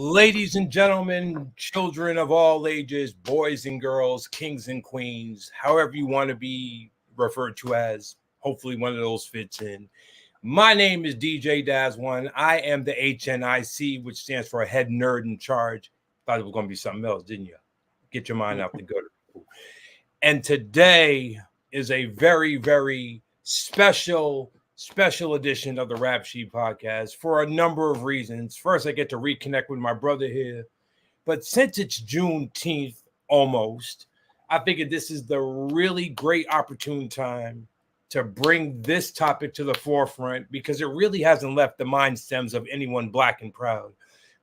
Ladies and gentlemen, children of all ages, boys and girls, kings and queens, however you want to be referred to as, hopefully one of those fits in. My name is DJ Daz1. I am the HNIC, which stands for Head Nerd in Charge. Thought it was going to be something else, didn't you? Get your mind out the gutter. And today is a very, very special edition of the Rap Sheet podcast for a number of reasons. First, I get to reconnect with my brother here. But since it's Juneteenth almost, I figured this is the really great opportune time to bring this topic to the forefront because it really hasn't left the mind stems of anyone black and proud,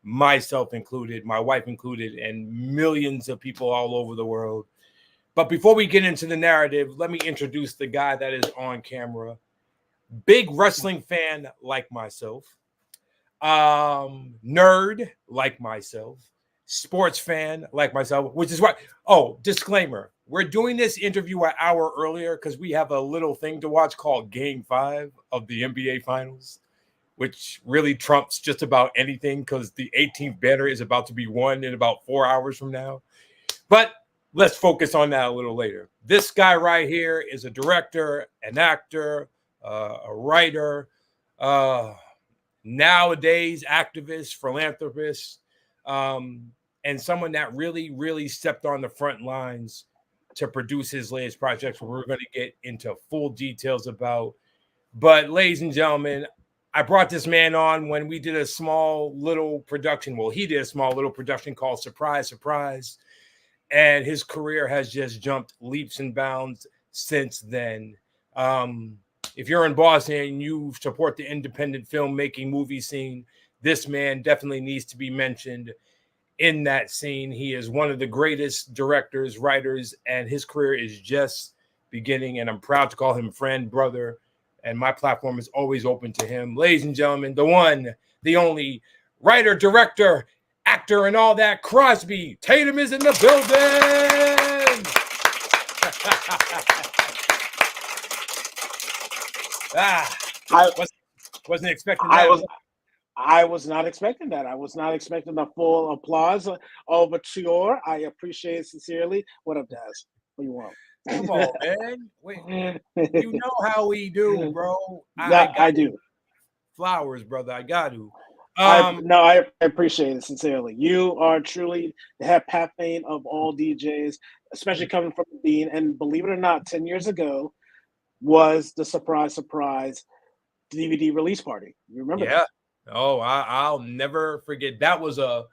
myself included, my wife included, and millions of people all over the world. But before we get into the narrative, let me introduce the guy that is on camera. Big wrestling fan like myself, nerd like myself, sports fan like myself, which is why, disclaimer, we're doing this interview an hour earlier because we have a little thing to watch called Game 5 of the NBA Finals, which really trumps just about anything because the 18th banner is about to be won in about 4 hours from now. But let's focus on that a little later. This guy right here is a director, an actor, a writer, nowadays activist, philanthropist, and someone that really, really stepped on the front lines to produce his latest projects, we're going to get into full details about. But ladies and gentlemen, I brought this man on when we did a small little production. Well, he did a small little production called Surprise, Surprise. And his career has just jumped leaps and bounds since then. If you're in Boston and you support the independent filmmaking movie scene, this man definitely needs to be mentioned in that scene. He is one of the greatest directors, writers, and his career is just beginning. And I'm proud to call him friend, brother, and my platform is always open to him. Ladies and gentlemen, the one, the only writer, director, actor, and all that, Crosby Tatum is in the building. I wasn't expecting that. I was not expecting that. I was not expecting the full applause overture. I appreciate it sincerely. What up, Daz? What do you want? Come on, man. Wait, you know how we do, bro. I do. Flowers, brother. I got to. I appreciate it sincerely. You are truly the Hepatane of all DJs, especially coming from Dean. And believe it or not, 10 years ago was the surprise DVD release party. You remember that? Oh, I'll never forget. That was a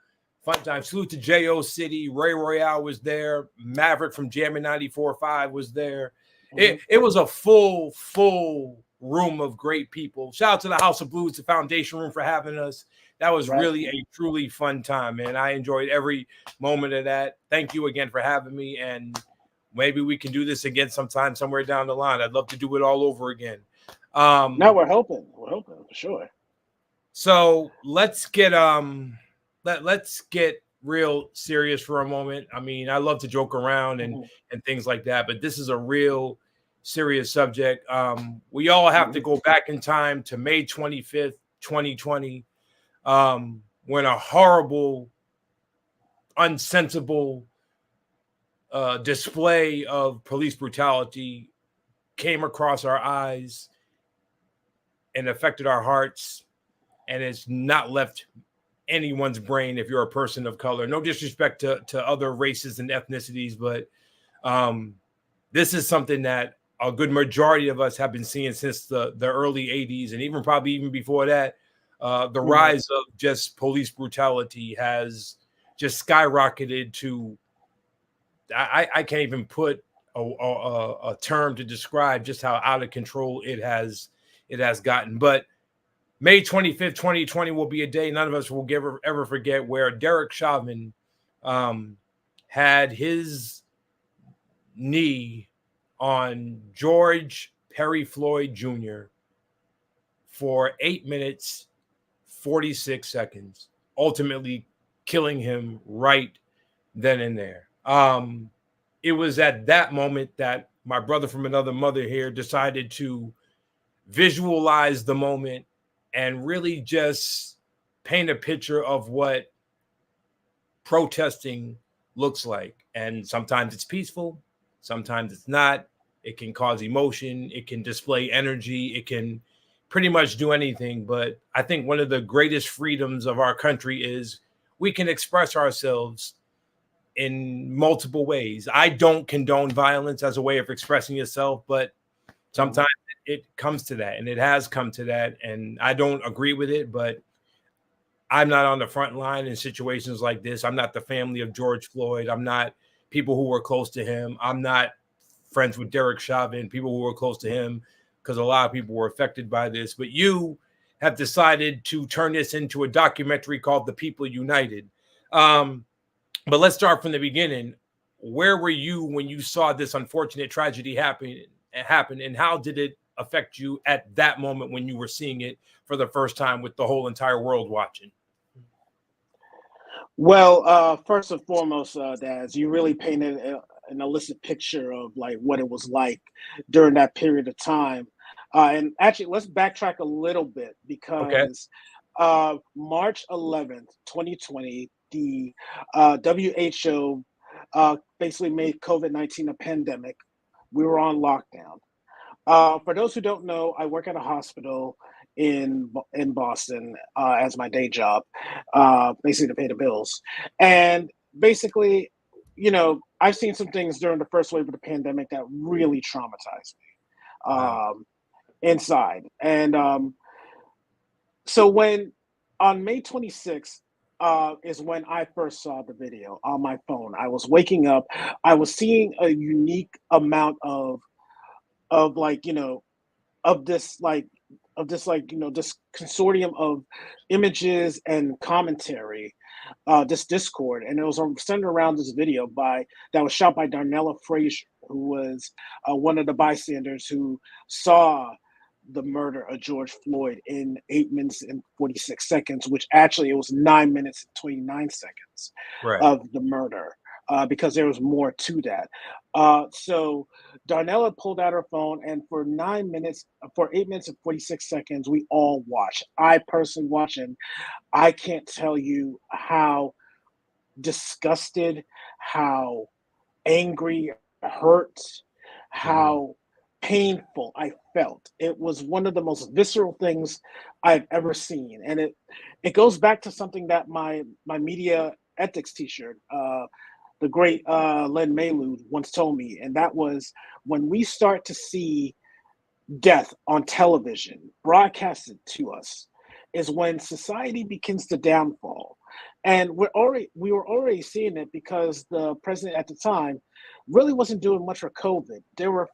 fun time. Salute to J.O. City. Ray Royale was there. Maverick from Jammin' 94.5 was there. Mm-hmm. It was a full room of great people. Shout out to the House of Blues, the Foundation Room, for having us. That was really a truly fun time, man. I enjoyed every moment of that. Thank you again for having me, and maybe we can do this again sometime somewhere down the line. I'd love to do it all over again. No, we're hoping for sure. So let's get let's get real serious for a moment. I mean, I love to joke around and things like that, but this is a real serious subject. We all have to go back in time to May 25th, 2020, when a horrible, unsensible display of police brutality came across our eyes and affected our hearts, and it's not left anyone's brain if you're a person of color. No disrespect to other races and ethnicities, but this is something that a good majority of us have been seeing since the early 80s, and even before that. The rise of just police brutality has just skyrocketed to, I can't even put a term to describe just how out of control it has gotten. But May 25th, 2020 will be a day none of us will ever forget, where Derek Chauvin had his knee on George Perry Floyd Jr. for 8 minutes, 46 seconds, ultimately killing him right then and there. It was at that moment that my brother from another mother here decided to visualize the moment and really just paint a picture of what protesting looks like. And sometimes it's peaceful, sometimes it's not. It can cause emotion, it can display energy, it can pretty much do anything. But I think one of the greatest freedoms of our country is we can express ourselves in multiple ways. I don't condone violence as a way of expressing yourself, but sometimes it comes to that, and it has come to that, and I don't agree with it, but I'm not on the front line in situations like this. I'm not the family of George Floyd. I'm not people who were close to him. I'm not friends with Derek Chauvin, people who were close to him, because a lot of people were affected by this. But you have decided to turn this into a documentary called The People United. But let's start from the beginning. Where were you when you saw this unfortunate tragedy happen, and how did it affect you at that moment when you were seeing it for the first time with the whole entire world watching? Well, first and foremost, Daz, you really painted an illicit picture of like what it was like during that period of time. And actually, let's backtrack a little bit Okay. because March 11th, 2020, the WHO basically made COVID-19 a pandemic. We were on lockdown. For those who don't know, I work at a hospital in Boston as my day job, basically to pay the bills. And basically, I've seen some things during the first wave of the pandemic that really traumatized me Wow. inside. And so when on May 26th is when I first saw the video on my phone. I was waking up. I was seeing a unique amount of like of this like this consortium of images and commentary, this Discord, and it was centered around this video that was shot by Darnella Frazier, who was one of the bystanders who saw the murder of George Floyd in 8 minutes and 46 seconds, which actually it was 9 minutes and 29 seconds Right. of the murder, because there was more to that. So Darnella pulled out her phone, and for 8 minutes and 46 seconds, we all watched. I personally watched, and I can't tell you how disgusted, how angry, hurt, Mhm. how painful I felt. It was one of the most visceral things I've ever seen, and it goes back to something that my media ethics teacher, the great Len Maylud, once told me, and that was when we start to see death on television broadcasted to us is when society begins to downfall. And we were already seeing it because the president at the time really wasn't doing much for COVID. There were,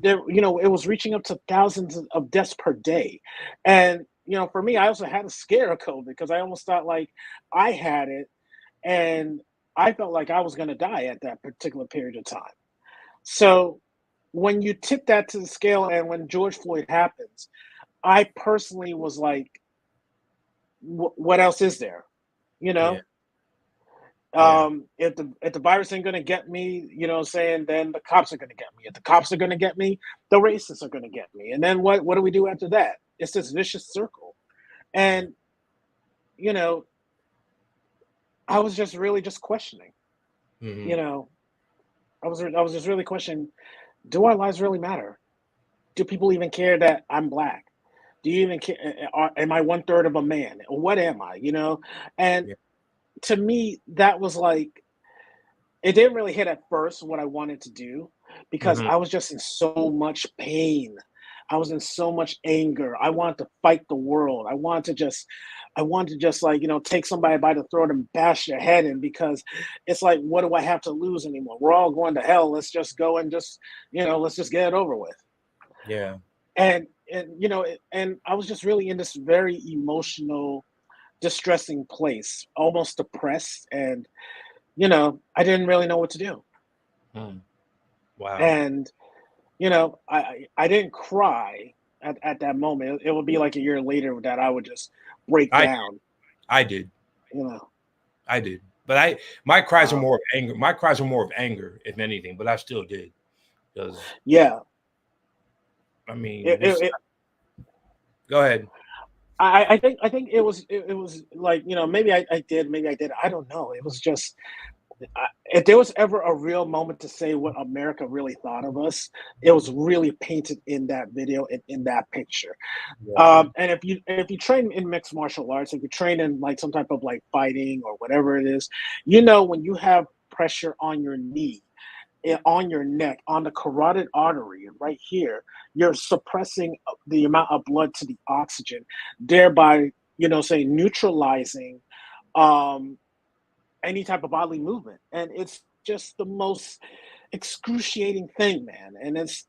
it was reaching up to thousands of deaths per day. And, for me, I also had a scare of COVID because I almost thought like I had it, and I felt like I was going to die at that particular period of time. So when you tip that to the scale, and when George Floyd happens, I personally was like, what else is there? You Yeah. know, Yeah. if the virus ain't gonna get me, saying, then the cops are gonna get me. If the cops are gonna get me, the racists are gonna get me. And then what do we do after that? It's this vicious circle. Yeah. And you know, I was just really just questioning. You Mhm. know, I was just really questioning: do our lives really matter? Do people even care that I'm black? Do you even care? Am I one third of a man? What am I? And Yeah. to me, that was like, it didn't really hit at first what I wanted to do because Mhm. I was just in so much pain. I was in so much anger. I wanted to fight the world. I wanted to just like, take somebody by the throat and bash their head in, because it's like, what do I have to lose anymore? We're all going to hell. Let's just go and let's just get it over with. Yeah. And I was just really in this very emotional, distressing place, almost depressed, and I didn't really know what to do. Mm. Wow. And I didn't cry at that moment. It would be like a year later that I would just break I down. I did. You know, I did. But my cries are uh, more of anger. My cries are more of anger, if anything, but I still did. Because yeah. I mean, It, this it, go ahead. I think it was like, maybe I did, maybe I did. I don't know. It was just, if there was ever a real moment to say what America really thought of us, it was really painted in that video and in that picture. Yeah. And if you train in mixed martial arts, if you train in like some type of like fighting or whatever it is, when you have pressure on your knee, on your neck, on the carotid artery right here, you're suppressing the amount of blood to the oxygen, thereby, say neutralizing um, any type of bodily movement. And it's just the most excruciating thing, man. And it's,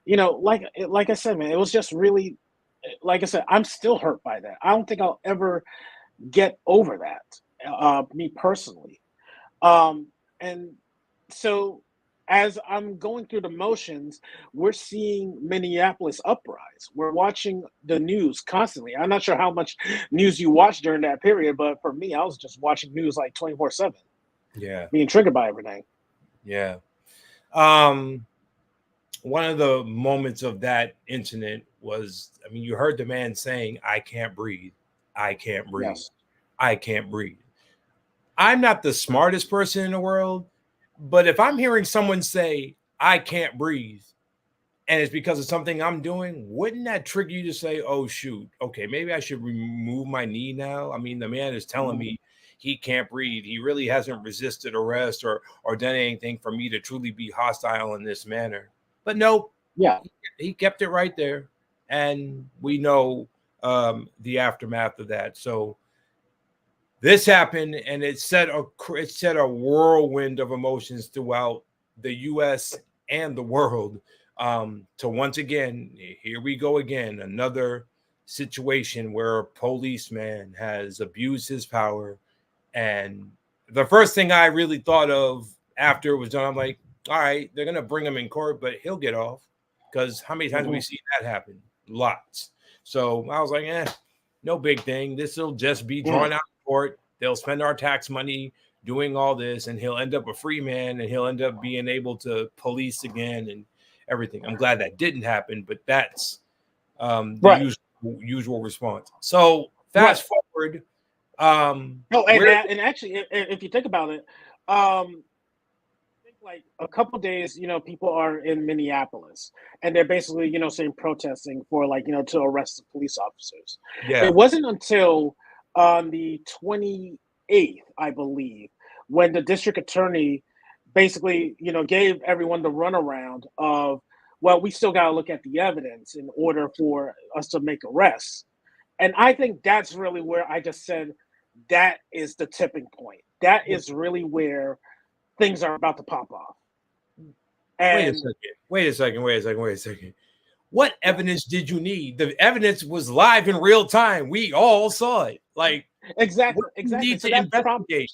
like I said, man, it was just really, like I said, I'm still hurt by that. I don't think I'll ever get over that, me personally. And so as I'm going through the motions, we're seeing Minneapolis uprise. We're watching the news constantly. I'm not sure how much news you watched during that period, but for me, I was just watching news like 24/7, Yeah. being triggered by everything. Yeah. One of the moments of that incident was, I mean, you heard the man saying, I can't breathe. I can't breathe. Yes. I can't breathe. I'm not the smartest person in the world, but if I'm hearing someone say, I can't breathe, and it's because of something I'm doing, wouldn't that trigger you to say, oh, shoot, okay, maybe I should remove my knee now? I mean, the man is telling Mhm. me he can't breathe. He really hasn't resisted arrest or done anything for me to truly be hostile in this manner. But nope, Yeah. he kept it right there. And we know the aftermath of that. So this happened, and it set a whirlwind of emotions throughout the U.S. and the world. To once again, here we go again, another situation where a policeman has abused his power. And the first thing I really thought of after it was done, I'm like, all right, they're gonna bring him in court, but he'll get off, because how many times have we Mhm. seen that happen? Lots. So I was like, no big thing. This will just be Yeah. drawn out in court. They'll spend our tax money doing all this, and he'll end up a free man, and he'll end up being able to police again and everything. I'm glad that didn't happen, but that's the Right. usual response. So Right. fast forward, No, where and actually, if you think about it, I think like a couple days, people are in Minneapolis, and they're basically, saying protesting for like, to arrest the police officers. It yeah, wasn't until on the 28th, I believe, when the district attorney basically, gave everyone the runaround of, well, we still got to look at the evidence in order for us to make arrests. And I think that's really where I just said that is the tipping point. That is really where things are about to pop off. wait a And second. Wait a second. Wait a second. Wait a second. What yeah, evidence did you need? The evidence was live in real time. We all saw it. Like, what exactly, do you exactly. need So to that prompt investigate?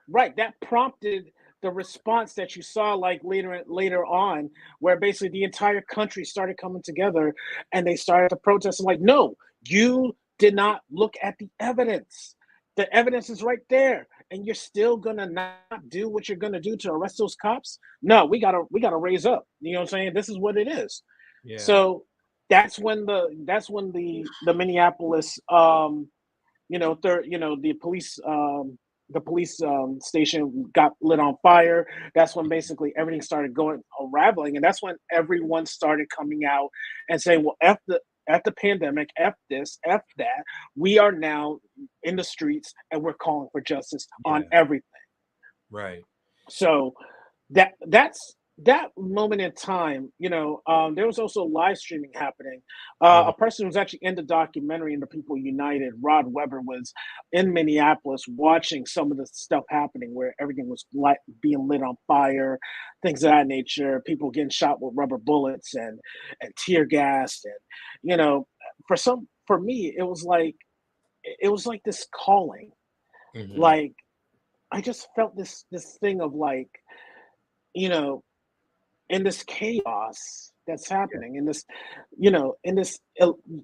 right, that prompted the response that you saw like later on, where basically the entire country started coming together and they started to protest. And like, no, you did not look at the evidence. The evidence is right there, and you're still gonna not do what you're gonna do to arrest those cops. No, we gotta raise up. You know what I'm saying? This is what it is. Yeah. So that's when the Minneapolis the police station got lit on fire. That's when basically everything started going unraveling, and that's when everyone started coming out and saying, "Well, f the pandemic, f this, f that. We are now in the streets and we're calling for justice on Yeah. everything." Right. So that's that moment in time. There was also live streaming happening. Mhm. A person who's actually in the documentary in the People United, Rod Weber, was in Minneapolis watching some of the stuff happening where everything was being lit on fire, things of that nature. People getting shot with rubber bullets and tear gas, and for me, it was like this calling, Mhm. like I just felt this thing of like, you know, in this chaos that's Yeah. happening, in this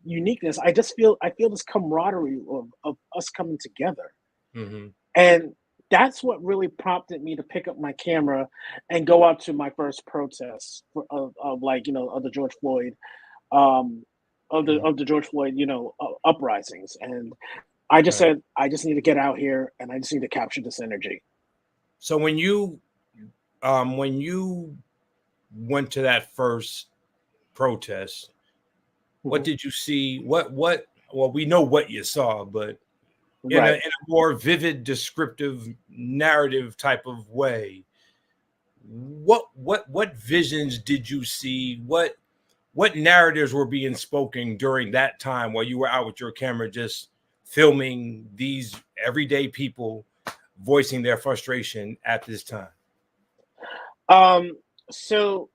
uniqueness, I feel this camaraderie of us coming together, Mhm. and that's what really prompted me to pick up my camera and go out to my first protest of like of the George Floyd um, of the George Floyd, uprisings. And I just Right. said, I just need to get out here and I just need to capture this energy. So when you went to that first protest, what Mhm. did you see? Well, we know what you saw, but in Right. a more vivid, descriptive, narrative type of way, what visions did you see? What narratives were being spoken during that time while you were out with your camera just filming these everyday people voicing their frustration at this time? Um, so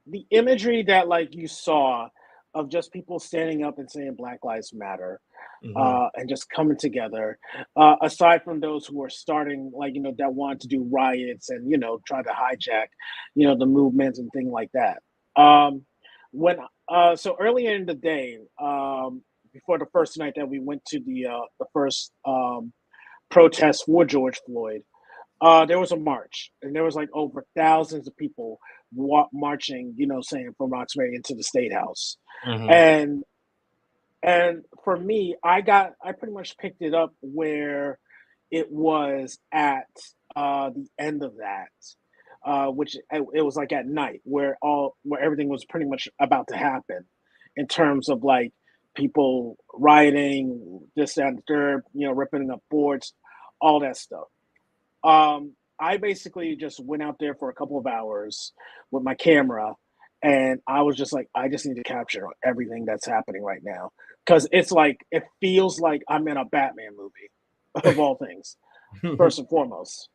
the imagery that like you saw of just people standing up and saying Black Lives Matter, Hmm. and just coming together, aside from those who are starting, like, that want to do riots and, try to hijack, the movements and things like that. Um, when so earlier in the day, before the first night that we went to the first protest for George Floyd, there was a march, and there was like over thousands of people marching, saying from Roxbury into the State House, Hmm. and for me, I pretty much picked it up where it was at the end of that, which it was like at night where everything was pretty much about to happen, in terms of like people rioting, this that, and the third, ripping up boards, all that stuff. I basically just went out there for a couple of hours with my camera, and I was just like, I just need to capture everything that's happening right now, because it's like it feels like I'm in a Batman movie, of all things. First and foremost,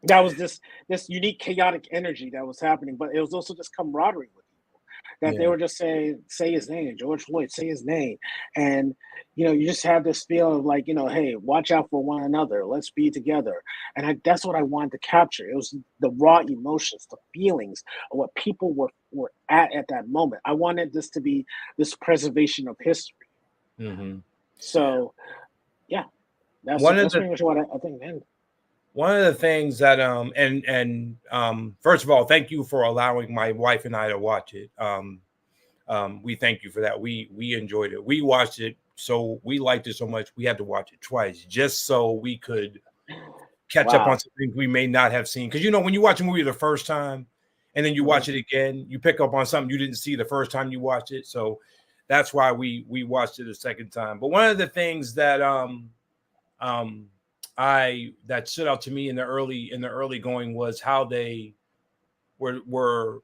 that was this unique chaotic energy that was happening, but it was also this camaraderie with people that they Yeah. were just saying, say his name, George Floyd, say his name. And you just have this feeling of like, hey, watch out for one another, let's be together. And that's what I wanted to capture. It was the raw emotions, the feelings of what people were at that moment. I wanted this to be this preservation of history. Hmm. So yeah, that's One of that's the pretty much what I think then. one of the things that first of all, thank you for allowing my wife and I to watch it. We thank you for that. We enjoyed it. We watched it, so we liked it so much we had to watch it twice just so we could catch up on Wow. some things we may not have seen. Because when you watch a movie the first time and then you Mhm. watch it again, you pick up on something you didn't see the first time you watched it. So that's why we watched it a second time. But one of the things that um I that stood out to me in the early going was how they were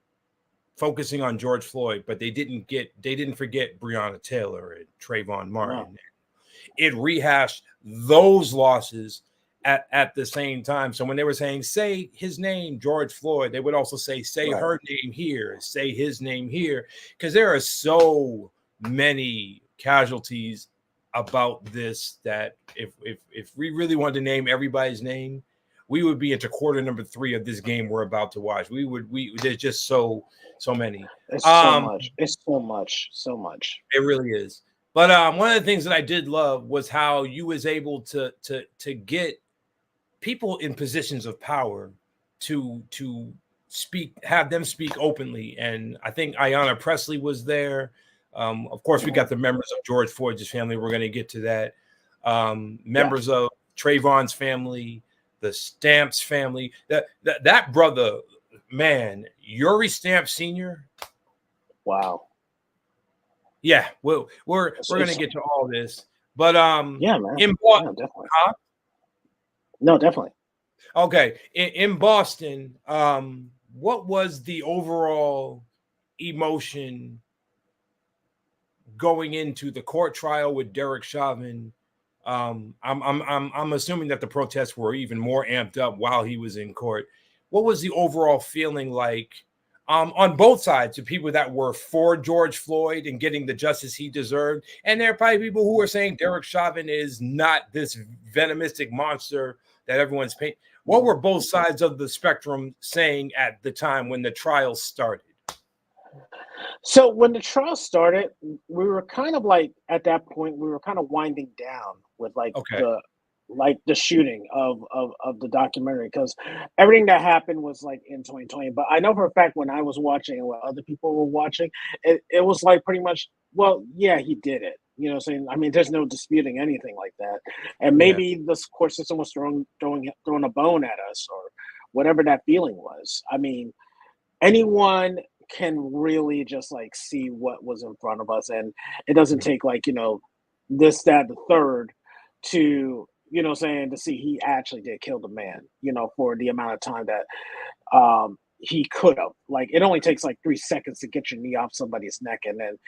focusing on George Floyd, but they didn't forget Breonna Taylor and Trayvon No. Martin. It rehashed those losses at the same time. So when they were saying, say his name, George Floyd, they would also say Right. her name here, say his name here, because there are so many casualties about this that if we really wanted to name everybody's name, we would be into quarter number 3 of this game we're about to watch. We there's just so many. It's so Um, much. It's so much. So much. it really is. But one of the things that I did love was how you was able to get people in positions of power to speak, have them speak openly. And I think Ayanna Presley was there. Of course, we Mhm. got the members of George Floyd's family. We're going to get to that. Yeah. Members of Trayvon's family, the Stamps family. That brother, man, Yuri Stamps Sr. Wow. Yeah, well, we're gonna It's get to all this, but yeah, man. in Boston, Yeah, definitely. huh? No, definitely. Okay, in Boston, what was the overall emotion going into the court trial with Derek Chauvin? I'm assuming that the protests were even more amped up while he was in court. What was the overall feeling like on both sides? The people that were for George Floyd and getting the justice he deserved, and there are probably people who are saying Derek Chauvin is not this venomistic monster that everyone's painting. What Mhm. were both sides of the spectrum saying at the time when the trial started? So when the trial started, we were kind of like at that point, we were kind of winding down with like Okay. the like the shooting of the documentary, because everything that happened was like in 2020. But I know for a fact when I was watching and when other people were watching, it was like pretty much, well, yeah, he did it. You know what I'm saying? I mean, there's no disputing anything like that. And Yeah. maybe the court system was throwing a bone at us or whatever that feeling was. I mean, anyone can really just like see what was in front of us, and it doesn't Mhm. take like, this, that, the third to, saying to see he actually did kill the man, for the amount of time that he could have. Like, it only takes like 3 seconds to get your knee off somebody's neck and then,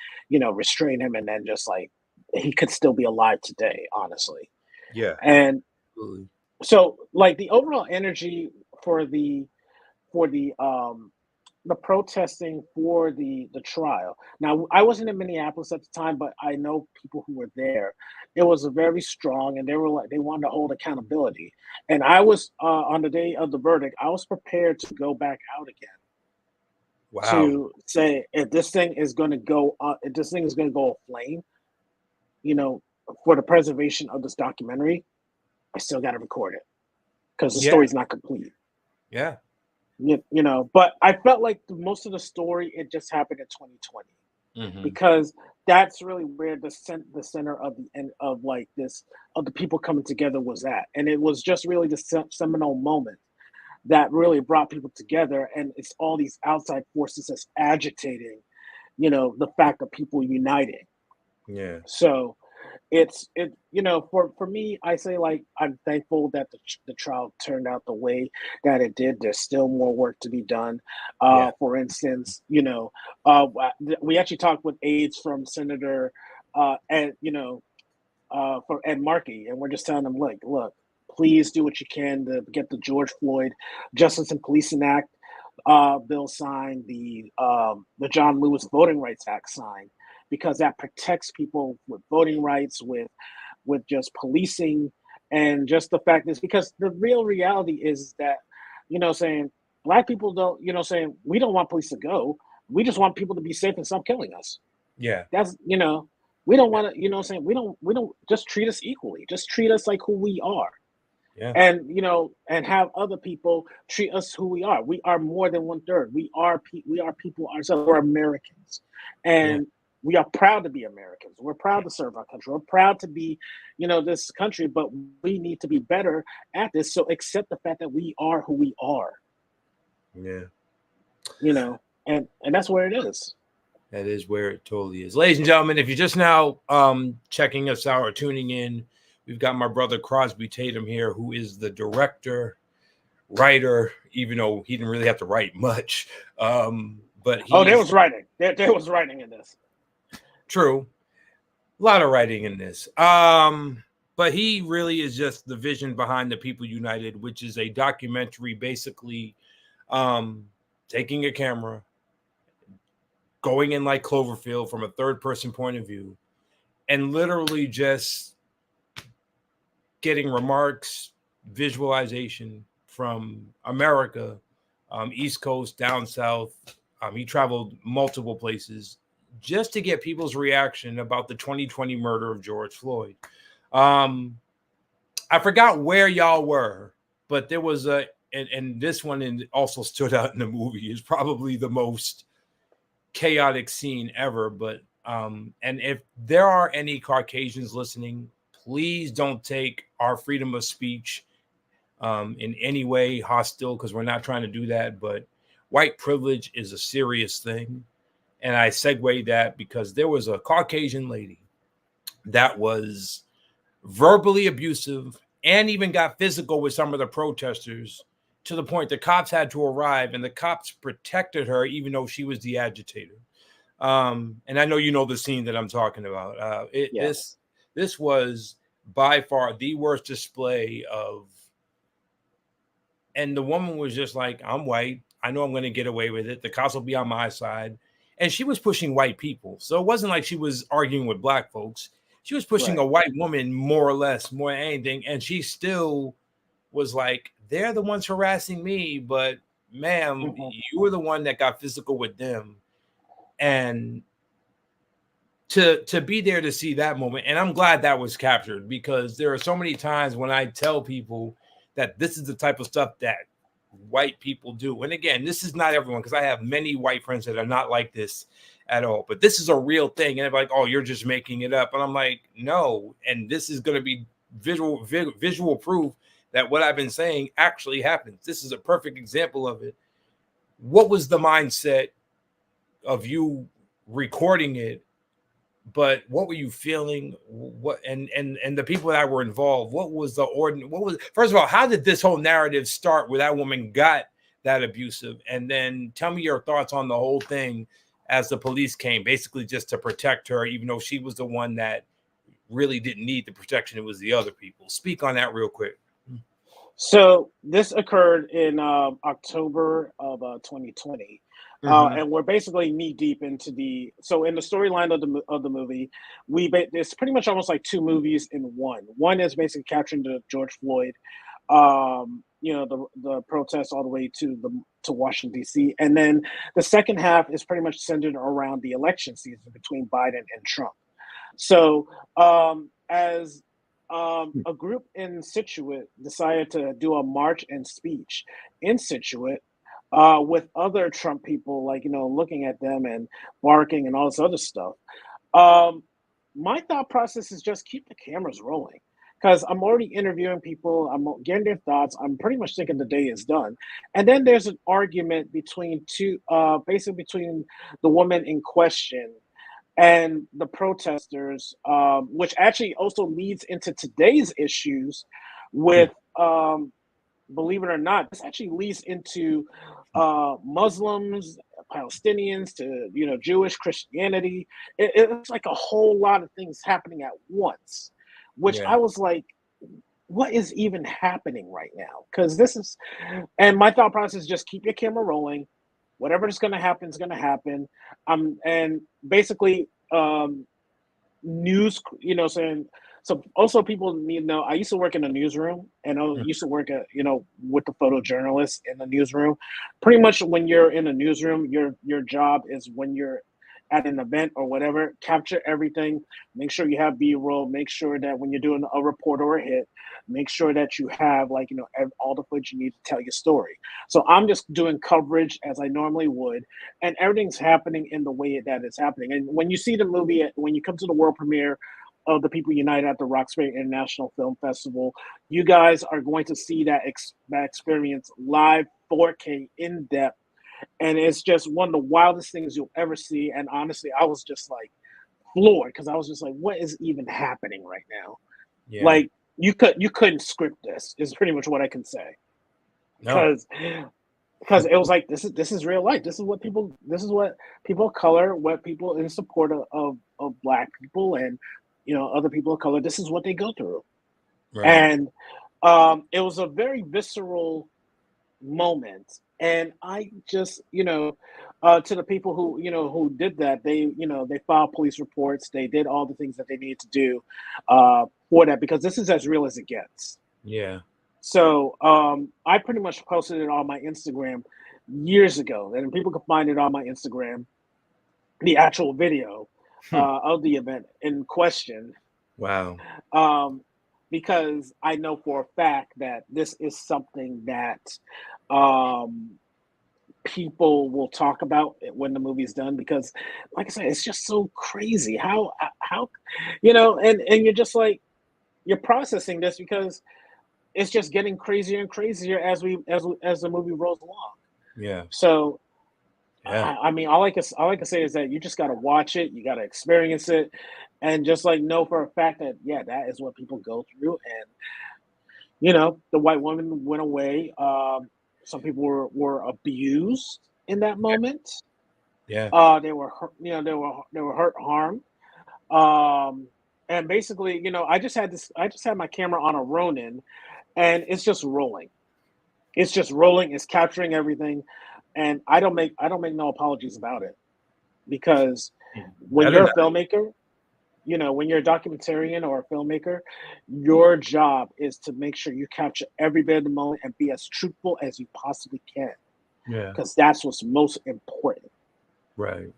restrain him, and then just like he could still be alive today, honestly. Yeah. And Absolutely. so like the overall energy for the protesting for the trial. Now, I wasn't in Minneapolis at the time, but I know people who were there. It was a very strong, and they were like they wanted to hold accountability. And I was on the day of the verdict, I was prepared to go back out again Wow. to say if this thing is going to go, if this thing is going to go aflame, you know, for the preservation of this documentary, I still got to record it because the Yeah. story's not complete. Yeah. But I felt like most of the story it just happened in 2020 Hmm. because that's really where the center of the end of like this of the people coming together was at, and it was just really the seminal moment that really brought people together, and it's all these outside forces that's agitating, the fact of people uniting. Yeah. So for me, I say like I'm thankful that the trial turned out the way that it did. There's still more work to be done. Yeah. For instance, we actually talked with aides from Senator Ed, for Ed Markey, and we're just telling them, look, please do what you can to get the George Floyd Justice and Policing Act bill signed, the John Lewis Voting Rights Act signed, because that protects people with voting rights, with just policing, and just the fact is because the real reality is that, saying black people don't, saying we don't want police to go. We just want people to be safe and stop killing us. Yeah. That's we don't Yeah. want to, saying we don't just treat us equally. Just treat us like who we are, Yeah. and and have other people treat us who we are. We are more than one third. We are people ourselves. We're Americans, Yeah. and we are proud to be Americans. We're proud to serve our country. We're proud to be, this country. But we need to be better at this. So accept the fact that we are who we are. Yeah. And that's where it is. That is where it totally is. Ladies and gentlemen, if you're just now checking us out or tuning in, we've got my brother Crosby Tatum here, who is the director, writer, even though he didn't really have to write much. But Oh, there he's was writing. There was writing in this. true. A lot of writing in this. But he really is just the vision behind the People United, which is a documentary basically um, taking a camera, going in like Cloverfield from a third person point of view, and literally just getting remarks, visualization from America, East Coast, down South. He traveled multiple places just to get people's reaction about the 2020 murder of George Floyd. Um, I forgot where y'all were, but there was and this one also stood out in the movie is probably the most chaotic scene ever. But and if there are any Caucasians listening, please don't take our freedom of speech in any way hostile, because we're not trying to do that. But white privilege is a serious thing. And I segue that because there was a Caucasian lady that was verbally abusive and even got physical with some of the protesters, to the point the cops had to arrive, and the cops protected her even though she was the agitator. And I know you know the scene that I'm talking about. Yes. This was by far the worst display of, and the woman was just like, I'm white. I know I'm going to get away with it. The cops will be on my side. And she was pushing white people. So it wasn't like she was arguing with black folks. She was pushing Right. a white woman more or less, more than anything. And she still was like, they're the ones harassing me. But ma'am, Hmm. you were the one that got physical with them. And to be there to see that moment. And I'm glad that was captured, because there are so many times when I tell people that this is the type of stuff that white people do. And again, this is not everyone, because I have many white friends that are not like this at all, but this is a real thing. And they're like, oh, you're just making it up. And I'm like, no. And this is going to be visual proof that what I've been saying actually happens. This is a perfect example of it. What was the mindset of you recording it? But what were you feeling? What and the people that were involved? What was the ordinance? What was, first of all, how did this whole narrative start where that woman got that abusive? And then tell me your thoughts on the whole thing as the police came, basically just to protect her, even though she was the one that really didn't need the protection. It was the other people. Speak on that real quick. So this occurred in October of 2020. And we're basically knee deep into in the storyline of the movie, it's pretty much almost like two movies in one. One is basically capturing the George Floyd, the protests all the way to Washington D.C., and then the second half is pretty much centered around the election season between Biden and Trump. So as a group in Scituate decided to do a march and speech in Scituate, with other Trump people, looking at them and barking and all this other stuff. My thought process is just keep the cameras rolling, because I'm already interviewing people. I'm getting their thoughts. I'm pretty much thinking the day is done. And then there's an argument between basically between the woman in question and the protesters, which actually also leads into today's issues with, believe it or not, this actually leads into Muslims, Palestinians, to Jewish, Christianity. It's like a whole lot of things happening at once, which I was like, what is even happening right now? Because and my thought process is just keep your camera rolling. Whatever is going to happen is going to happen. And basically, news, saying. So also people need to know, I used to work in a newsroom, and I used to work with the photojournalists in the newsroom. Pretty much when you're in a newsroom, your job is, when you're at an event or whatever, capture everything, make sure you have B-roll, make sure that when you're doing a report or a hit, make sure that you have all the footage you need to tell your story. So I'm just doing coverage as I normally would, and everything's happening in the way that it's happening. And when you see the movie, when you come to the world premiere of The People United at the Roxbury International Film Festival, you guys are going to see that experience live, 4K, in depth. And it's just one of the wildest things you'll ever see. And honestly, I was just like floored, because I was just like, what is even happening right now? Yeah. Like you couldn't script this, is pretty much what I can say. Because it was like, this is real life. This is what people of color, what people in support of Black people and other people of color, this is what they go through. Right. And it was a very visceral moment. And I just, to the people who did that, they filed police reports. They did all the things that they needed to do for that, because this is as real as it gets. Yeah. So I pretty much posted it on my Instagram years ago, and people can find it on my Instagram, the actual video of the event in question. Wow. Because I know for a fact that this is something that people will talk about when the movie's done, because like I said, it's just so crazy how and you're just like, you're processing this, because it's just getting crazier and crazier as the movie rolls along. Yeah. So I mean, all I can say is that you just got to watch it, you got to experience it, and just know for a fact that that is what people go through. And the white woman went away. Some people were abused in that moment. Yeah. They were hurt, harmed. And basically, I just had my camera on a Ronin, and it's just rolling. It's just rolling. It's capturing everything. And I don't make no apologies about it, because when you're a filmmaker, when you're a documentarian or a filmmaker, your job is to make sure you capture every bit of the moment and be as truthful as you possibly can. Yeah. Because that's what's most important. Right.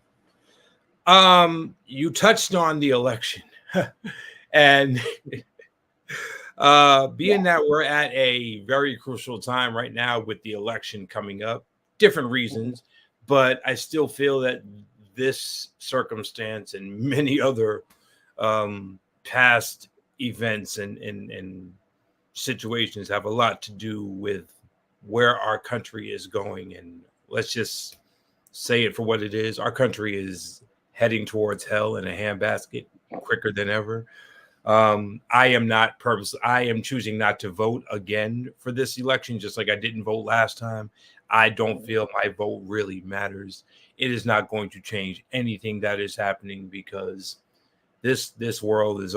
You touched on the election, and being that we're at a very crucial time right now with the election coming up, different reasons, but I still feel that this circumstance and many other past events and situations have a lot to do with where our country is going. And let's just say it for what it is. Our country is heading towards hell in a handbasket quicker than ever. I am choosing not to vote again for this election, just like I didn't vote last time. I don't feel my vote really matters. It is not going to change anything that is happening because this world is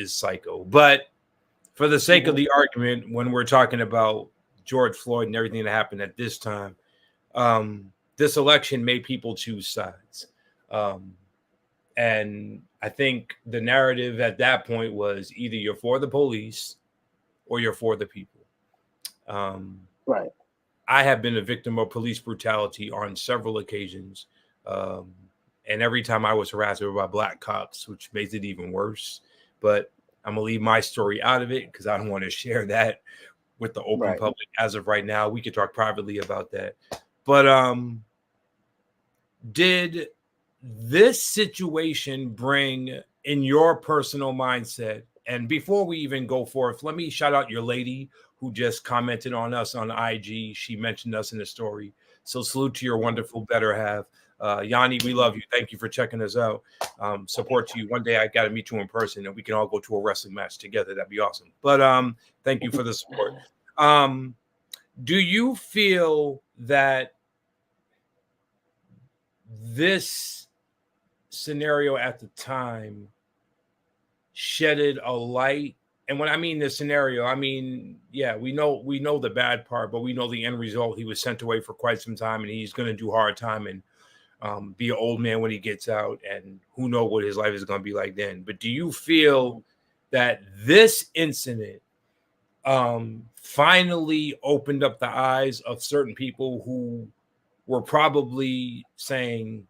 psycho. But for the sake of the argument, when we're talking about George Floyd and everything that happened at this time, this election made people choose sides. And I think the narrative at that point was either you're for the police or you're for the people. Right. I have been a victim of police brutality on several occasions. And every time I was harassed by black cops, which makes it even worse. But I'm going to leave my story out of it because I don't want to share that with the open public as of right now. We could talk privately about that. But did this situation bring in your personal mindset? And before we even go forth, let me shout out your lady who just commented on us on IG. She mentioned us in the story. So salute to your wonderful better half. Yanni, we love you. Thank you for checking us out. Support to you. One day I got to meet you in person and we can all go to a wrestling match together. That'd be awesome. But thank you for the support. Do you feel that this scenario at the time shedded a light? And when I mean this scenario, I mean, yeah, we know the bad part, but we know the end result. He was sent away for quite some time and he's going to do hard time and be an old man when he gets out, and who knows what his life is going to be like then. But do you feel that this incident finally opened up the eyes of certain people who were probably saying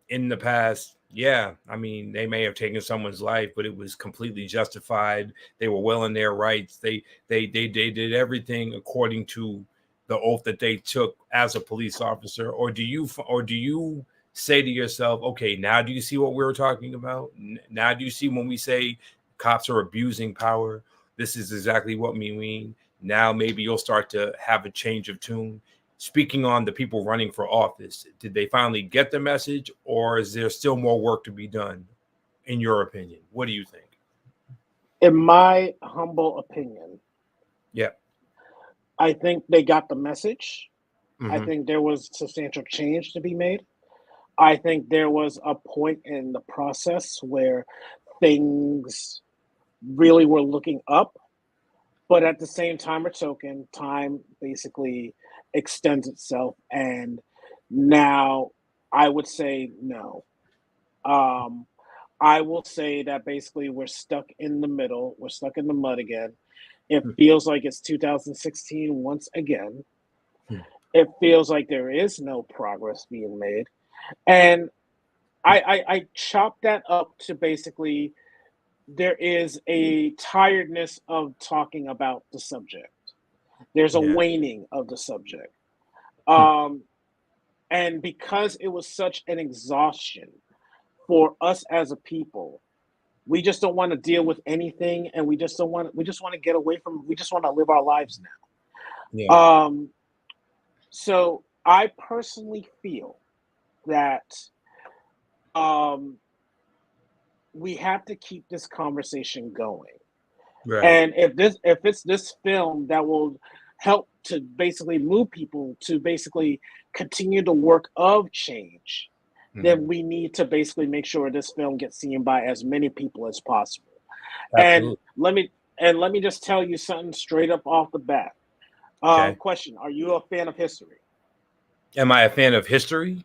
in the past, yeah, I mean, they may have taken someone's life, but it was completely justified. They were well in their rights. They did everything according to the oath that they took as a police officer? Or do you say to yourself, okay, now do you see what we were talking about? Now do you see when we say cops are abusing power? This is exactly what we mean. Now maybe you'll start to have a change of tune. Speaking on the people running for office, did they finally get the message, or is there still more work to be done, in your opinion? What do you think? In my humble opinion, yeah, I think they got the message. Mm-hmm. I think there was substantial change to be made. I think there was a point in the process where things really were looking up, but at the same time or token, time basically extends itself, and now I would say no. I will say that basically we're stuck in the middle. We're stuck in the mud again. It feels like it's 2016 once again. It feels like there is no progress being made. And I chop that up to basically there is a tiredness of talking about the subject. There's a waning of the subject. And because it was such an exhaustion for us as a people, we just don't want to deal with anything, and we just want to get away from, we just want to live our lives now. So I personally feel that we have to keep this conversation going. Right. And if it's this film that will help to basically move people to basically continue the work of change, then we need to basically make sure this film gets seen by as many people as possible. Absolutely. And let me just tell you something straight up off the bat. Question: are you a fan of history? Am I a fan of history?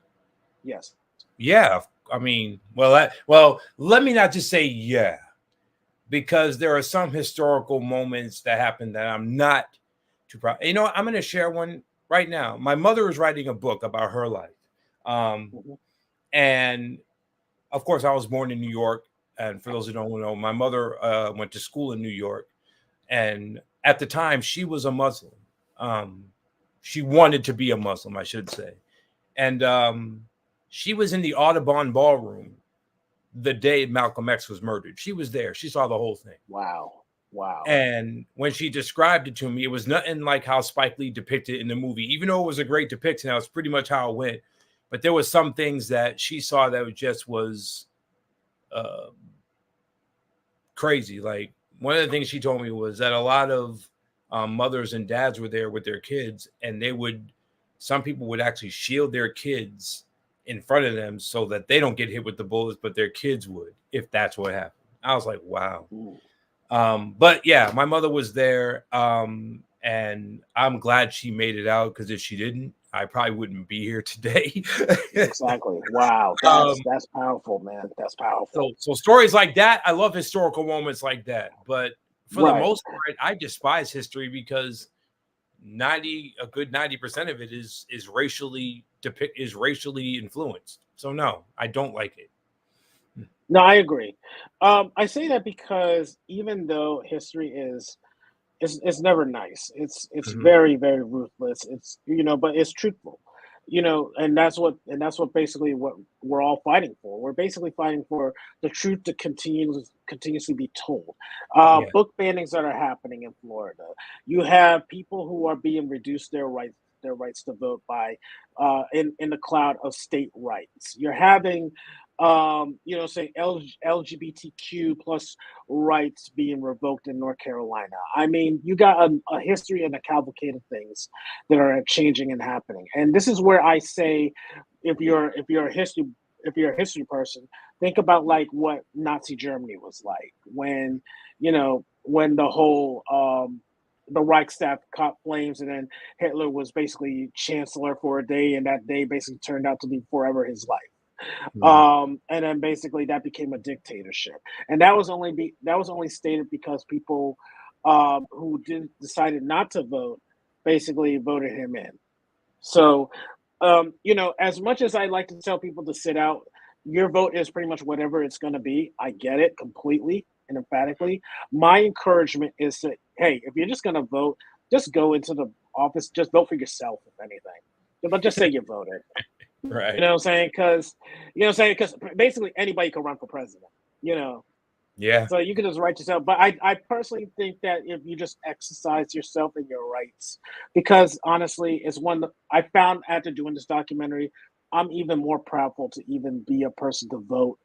Yes. Yeah. I mean, well, let me not just say yeah, because there are some historical moments that happen that I'm not too proud. You know, I'm going to share one right now. My mother is writing a book about her life. Mhm. And of course, I was born in New York. And for those who don't know, my mother went to school in New York. And at the time, she was a Muslim. Um, she wanted to be a Muslim, I should say. And she was in the Audubon Ballroom the day Malcolm X was murdered. She was there. She saw the whole thing. Wow. Wow. And when she described it to me, it was nothing like how Spike Lee depicted it in the movie. Even though it was a great depiction, that was pretty much how it went. But there was some things that she saw that just was uh, crazy. Like one of the things she told me was that a lot of mothers and dads were there with their kids, and some people would actually shield their kids in front of them so that they don't get hit with the bullets, but their kids would if that's what happened. I was like, wow. Ooh. But yeah, my mother was there, and I'm glad she made it out, because if she didn't, I probably wouldn't be here today. Exactly. Wow. um, That's powerful, man. That's powerful. so stories like that, I love historical moments like that. But for the Right. most part, I despise history because a good 90% of it is racially influenced. So no, I don't like it. No, I agree. I say that because even though history is never nice. It's Mhm. very, very ruthless. It's but it's truthful. And that's what basically what we're all fighting for. We're basically fighting for the truth to continuously be told. Yeah. Book bannings that are happening in Florida. You have people who are being reduced their rights to vote by in the cloud of state rights. You're having say LGBTQ plus rights being revoked in North Carolina. I mean, you got a history and a cavalcade of things that are changing and happening. And this is where I say, if you're a history person, think about like what Nazi Germany was like when when the whole the Reichstag caught flames, and then Hitler was basically chancellor for a day, and that day basically turned out to be forever his life. Mhm. And then basically that became a dictatorship, and that was only stated because people who did decided not to vote basically voted him in. So as much as I like to tell people to sit out, your vote is pretty much whatever it's going to be. I get it completely and emphatically. My encouragement is to, hey, if you're just going to vote, just go into the office, just vote for yourself, if anything. But just say you voted. You Right. know what I'm saying? Because basically anybody can run for president. You know, Yeah. so you can just write yourself. But I personally think that if you just exercise yourself and your rights, because honestly, it's one that I found after doing this documentary, I'm even more proudful to even be a person to vote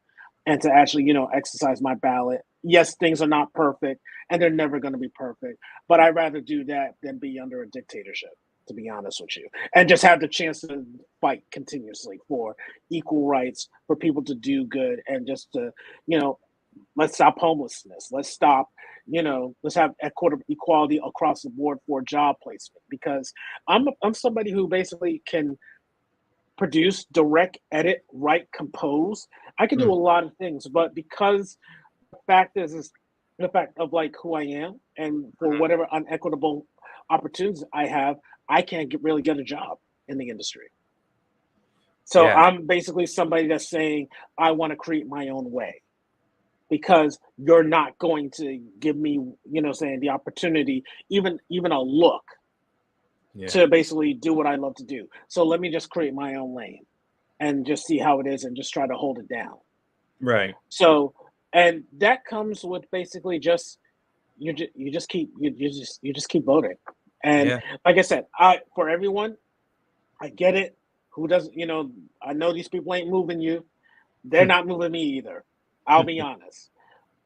and to actually, exercise my ballot. Yes, things are not perfect and they're never going to be perfect, but I'd rather do that than be under a dictatorship, to be honest with you, and just have the chance to fight continuously for equal rights for people to do good and just to, you know, let's stop homelessness. Let's have equality across the board for job placement because I'm somebody who basically can produce, direct, edit, write, compose. I can do Mm. a lot of things, but because the fact is the fact of like who I am and for Mhm. whatever unequitable opportunities I have, I can't really get a job in the industry. So Yeah. I'm basically somebody that's saying I want to create my own way because you're not going to give me, saying the opportunity, even a look Yeah. to basically do what I love to do. So let me just create my own lane and just see how it is and just try to hold it down. Right. So and that comes with basically just you just keep voting. And Yeah. like I said, I for everyone, I get it. Who doesn't, I know these people ain't moving you. They're not moving me either. I'll be honest.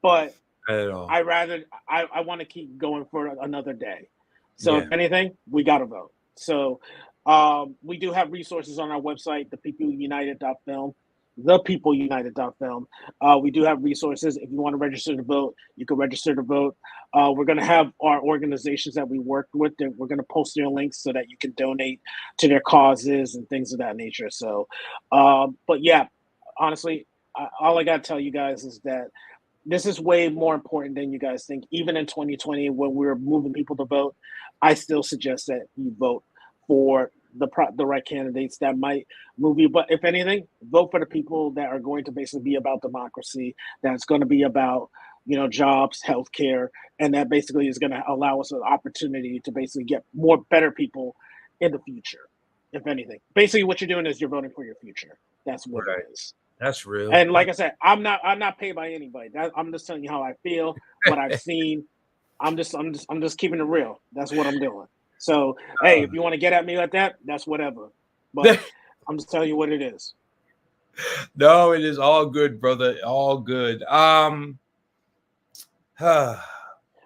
But Not at all. I want to keep going for another day. So if Yeah. anything, we got to vote. So we do have resources on our website, thepeopleunited.film, thepeopleunited.film. We do have resources. If you want to register to vote, you can register to vote. We're going to have our organizations that we work with. We're going to post their links so that you can donate to their causes and things of that nature. So, but yeah, honestly, all I got to tell you guys is that this is way more important than you guys think. Even in 2020, when we're moving people to vote, I still suggest that you vote for the right candidates that might move you. But if anything, vote for the people that are going to basically be about democracy, that's going to be about, jobs, healthcare, and that basically is going to allow us an opportunity to basically get more better people in the future. If anything, basically what you're doing is you're voting for your future. That's what Right. it is. That's real. And like I said, I'm not paid by anybody. I'm just telling you how I feel, what I've seen. I'm just keeping it real. That's what I'm doing. So hey, if you want to get at me like that, that's whatever. But I'm just telling you what it is. No, it is all good, brother. All good. And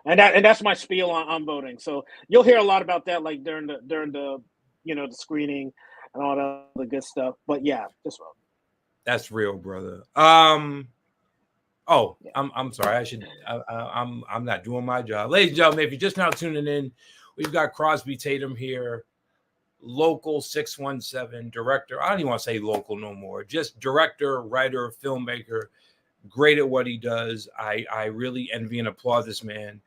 that's my spiel on voting. So you'll hear a lot about that, like during the the screening and all that other good stuff. But yeah, just vote. That's real, brother. Oh, I'm sorry. I'm not doing my job, ladies and gentlemen. If you're just now tuning in, we've got Crosby Tatum here, local 617 director. I don't even want to say local no more. Just director, writer, filmmaker. Great at what he does. I really envy and applaud this man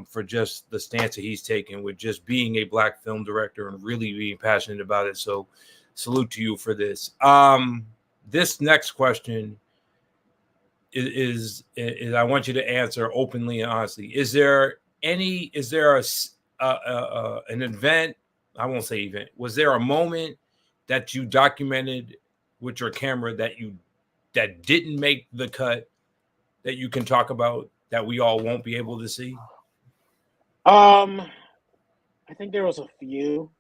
for just the stance that he's taken with just being a Black film director and really being passionate about it. So, salute to you for this. This next question is I want you to answer openly and honestly. Is there an event? I won't say event. Was there a moment that you documented with your camera that didn't make the cut that you can talk about that we all won't be able to see? I think there was a few.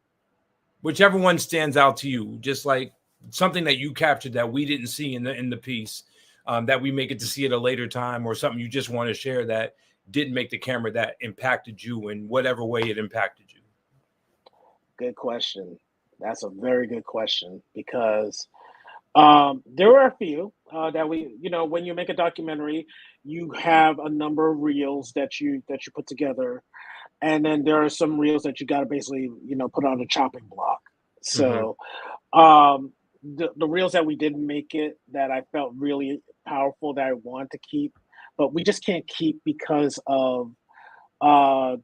Whichever one stands out to you, just like something that you captured that we didn't see in the piece. That we may get to see at a later time, or something you just want to share that didn't make the camera that impacted you in whatever way it impacted you? Good question. That's a very good question because there were a few that when you make a documentary, you have a number of reels that you put together, and then there are some reels that you got to basically put on a chopping block. So the reels that we didn't make it that I felt really powerful that I want to keep, but we just can't keep because of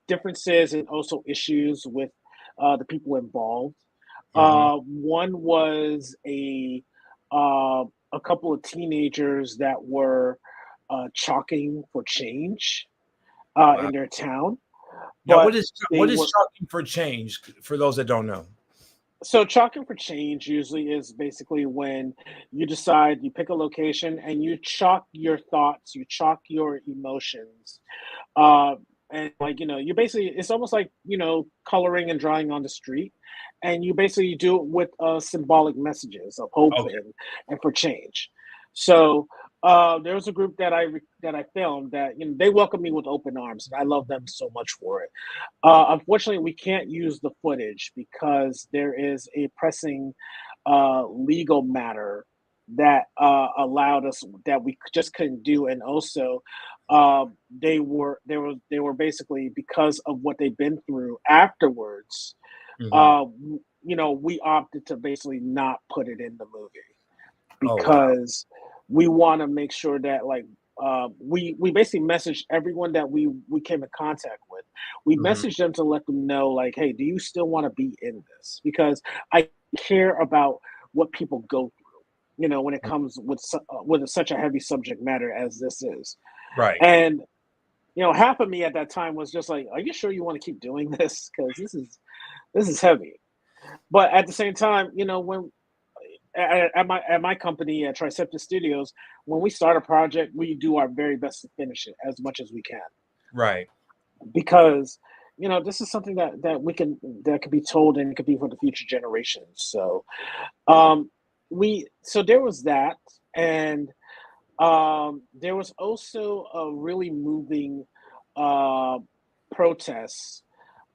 differences and also issues with the people involved. One was a couple of teenagers that were chalking for change Wow. in their town. Now, But what is chalking for change for those that don't know? So chalking for change usually is basically when you decide you pick a location and you chalk your thoughts, you chalk your emotions, uh, and you basically it's almost like coloring and drawing on the street, and you basically do it with symbolic messages of hope Okay. and for change. So there was a group that I filmed that they welcomed me with open arms, and I love them so much for it. Unfortunately, we can't use the footage because there is a pressing legal matter that allowed us that we just couldn't do, and also they were basically because of what they've been through afterwards. Uh, we opted to basically not put it in the movie Oh, wow. because we want to make sure that we basically messaged everyone that we came in contact with. We messaged them to let them know like, hey, do you still want to be in this? Because I care about what people go through. When it comes with such a heavy subject matter as this is, Right. and half of me at that time was just like, are you sure you want to keep doing this? Because this is heavy. But at the same time, when at my company at Triceptus Studios, when we start a project, we do our very best to finish it as much as we can Right. because this is something that can be told and it could be for the future generations. So so there was that, and there was also a really moving protest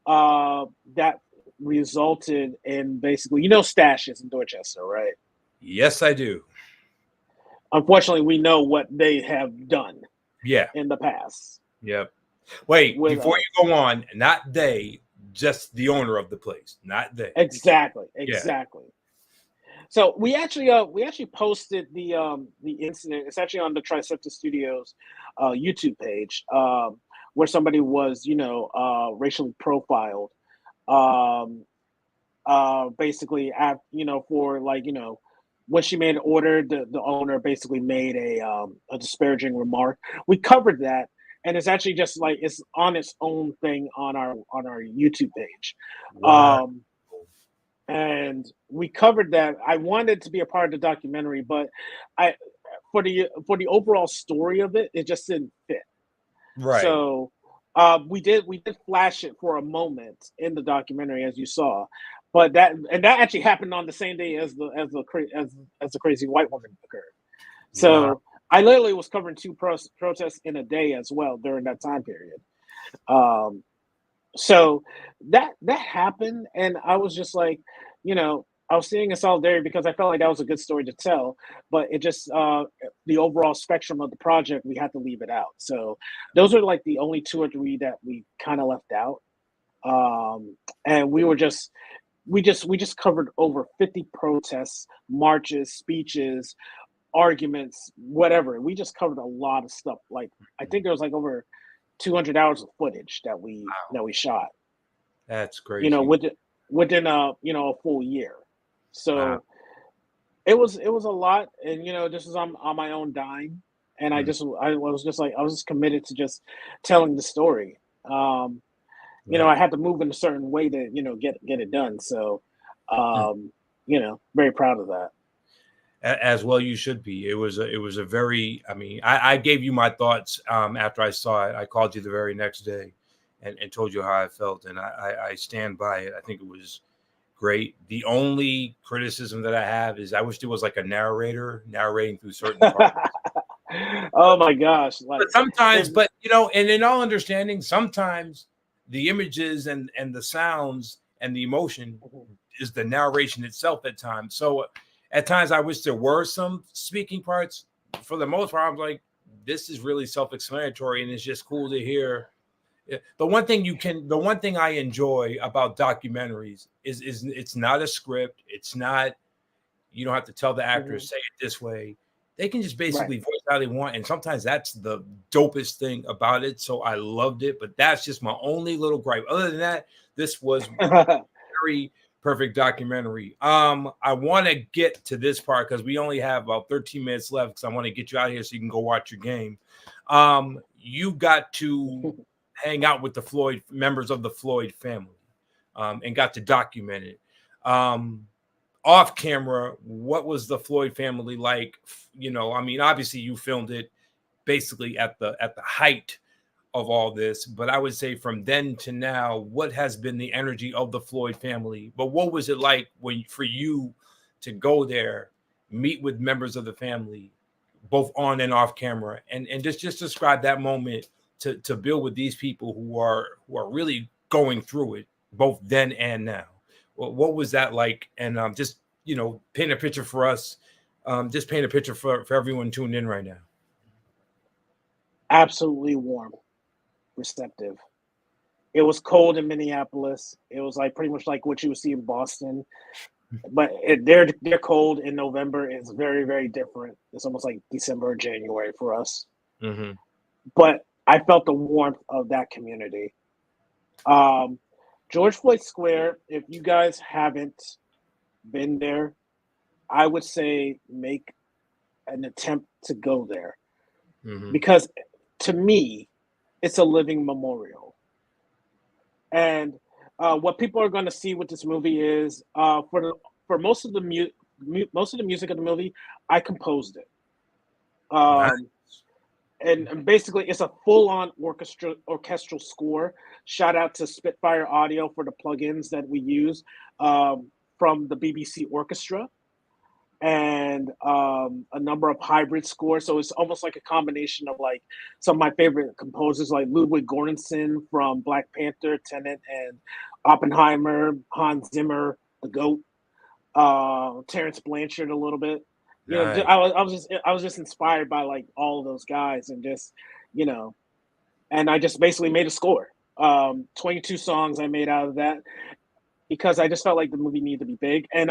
that resulted in basically stashes in Dorchester, right? Yes, I do. Unfortunately, we know what they have done Yeah. in the past. Yep. Wait, With before you go on, not they, just the owner of the place, not they. exactly. Yeah. So we actually posted the incident. It's actually on the Tricepta Studios YouTube page where somebody was racially profiled. Um, basically, for like, when she made an order, the owner basically made a disparaging remark. We covered that, and it's actually just like it's on its own thing on our YouTube page. Wow. And we covered that. I wanted to be a part of the documentary, but I for the overall story of it, it just didn't fit. Right. So we did flash it for a moment in the documentary, as you saw, but that actually happened on the same day as the crazy white woman occurred. Wow. So I literally was covering two protests in a day as well during that time period. Um, so that happened, and I was just like, I was seeing a solidarity because I felt like that was a good story to tell, but it just the overall spectrum of the project, we had to leave it out. So those are like the only two or three that we kind of left out. And we just covered over 50 protests, marches, speeches, arguments, whatever. We just covered a lot of stuff. Like I think there was like over 200 hours of footage that we shot, That's you know, crazy. within a full year. Wow. So it was a lot, and this is on my own dime, and Mhm. I was just like I was just committed to just telling the story. Yeah. I had to move in a certain way to get it done. So, Mm. very proud of that. As well you should be. It was a very, I mean, I gave you my thoughts after I saw it. I called you the very next day and told you how I felt, and I stand by it. I think it was great. The only criticism that I have is I wish there was like a narrator narrating through certain parts. Oh my gosh! Like But sometimes, if but and in all understanding, sometimes the images and the sounds and the emotion is the narration itself at times. So at times I wish there were some speaking parts. For the most part, I'm like, this is really self-explanatory, and it's just cool to hear. The one thing I enjoy about documentaries is it's not a script. It's not, you don't have to tell the Mhm. actors say it this way. They can just Right. basically voice how they want, and sometimes that's the dopest thing about it. So I loved it, but that's just my only little gripe. Other than that, this was very perfect documentary. I want to get to this part because we only have about 13 minutes left because I want to get you out of here so you can go watch your game. You got to hang out with the Floyd members of the Floyd family, and got to document it. Um, Off camera, what was the Floyd family like? I mean, obviously you filmed it basically at the height of all this, but I would say from then to now, what has been the energy of the Floyd family? But what was it like when for you to go there, meet with members of the family, both on and off camera, and just describe that moment to build with these people who are really going through it, both then and now. What was that like? And just paint a picture for us. Just paint a picture for everyone tuned in right now. Absolutely warm, receptive. It was cold in Minneapolis. It was like pretty much like what you would see in Boston, but they're cold in November. It's very very different. It's almost like December or January for us. Mm-hmm. But I felt the warmth of that community. Um, George Floyd Square. If you guys haven't been there, I would say make an attempt to go there Mm-hmm. because to me, it's a living memorial. And what people are going to see with this movie is for most of the most of the music of the movie, I composed it. Nice. Um, and basically, it's a full-on orchestral score. Shout out to Spitfire Audio for the plugins that we use from the BBC Orchestra, and a number of hybrid scores. So it's almost like a combination of like some of my favorite composers, like Ludwig Göransson from Black Panther, Tenet, and Oppenheimer, Hans Zimmer, the Goat, Terrence Blanchard a little bit. Nice. I was just inspired by like all of those guys, and just you know, and I just basically made a score. 22 songs I made out of that because I just felt like the movie needed to be big. And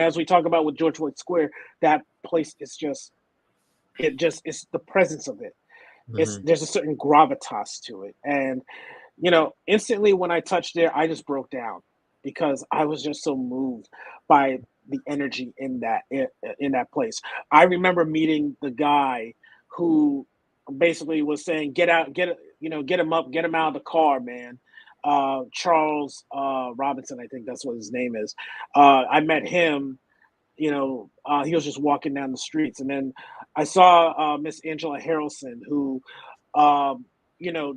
as we talk about with George Floyd Square, that place is just it's the presence of it. It's Mm-hmm. There's a certain gravitas to it, and instantly when I touched there, I just broke down because I was just so moved by the energy in that place. I remember meeting the guy who basically was saying, "Get out, get him up, get him out of the car, man." Charles Robinson, I think that's what his name is. I met him. He was just walking down the streets, and then I saw Miss Angela Harrelson, who,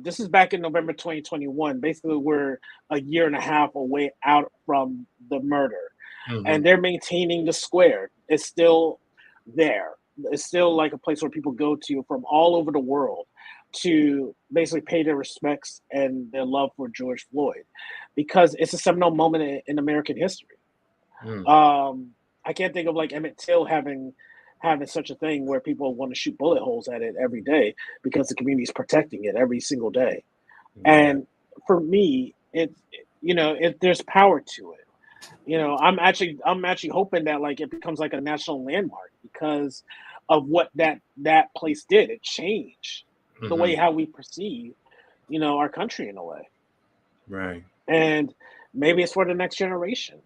this is back in November 2021. Basically, we're a year and a half away out from the murder, and they're maintaining the square. It's still there. It's still like a place where people go to from all over the world to basically pay their respects and their love for George Floyd, because it's a seminal moment in American history. I can't think of like Emmett Till having such a thing where people want to shoot bullet holes at it every day because the community is protecting it every single day. And for me, there's power to it. I'm actually hoping that like it becomes like a national landmark because of what that place did. It changed the way how we perceive, our country in a way. Right. And maybe it's for the next generation.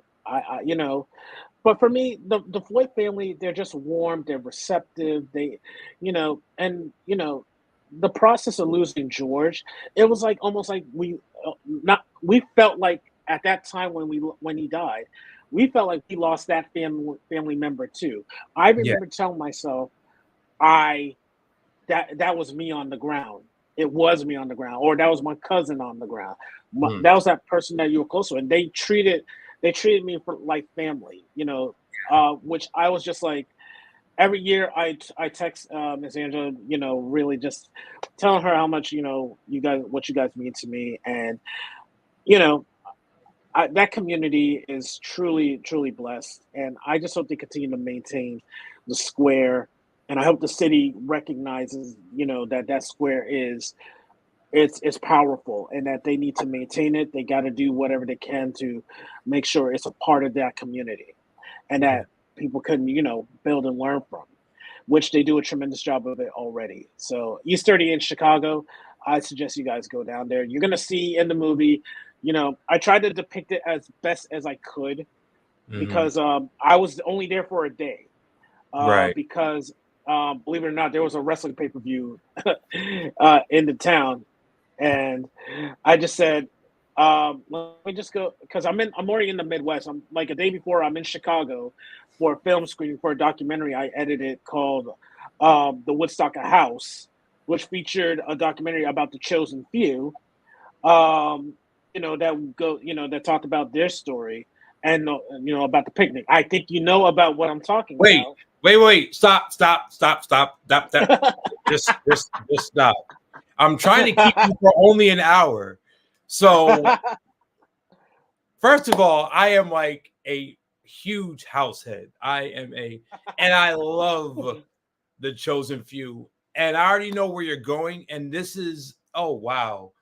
But for me, the Floyd family, they're just warm, they're receptive, the process of losing George, it was like almost like we felt like at that time when he died, we felt like we lost that family member too. I remember telling myself, that was me on the ground. It was me on the ground, or that was my cousin on the ground. That was that person that you were close to, and they treated me for like family, which I was just like, every year I text Miss Angela, really just telling her how much, what you guys mean to me. And, that community is truly, truly blessed. And I just hope they continue to maintain the square. And I hope the city recognizes, that square it's powerful and that they need to maintain it. They got to do whatever they can to make sure it's a part of that community and that people can, build and learn from, which they do a tremendous job of it already. So East 30 in Chicago, I suggest you guys go down there. You're going to see in the movie, I tried to depict it as best as I could because I was only there for a day because believe it or not, there was a wrestling pay-per-view in the town. And I just said, let me just go, because I'm already in the Midwest. I'm like a day before I'm in Chicago for a film screening for a documentary I edited called The Woodstock House, which featured a documentary about the chosen few, that talked about their story and about the picnic. I think about what I'm talking about. Wait. Stop. Just stop. I'm trying to keep you for only an hour. So, first of all, I am like a huge house head. And I love the chosen few. And I already know where you're going. And this is, oh, wow.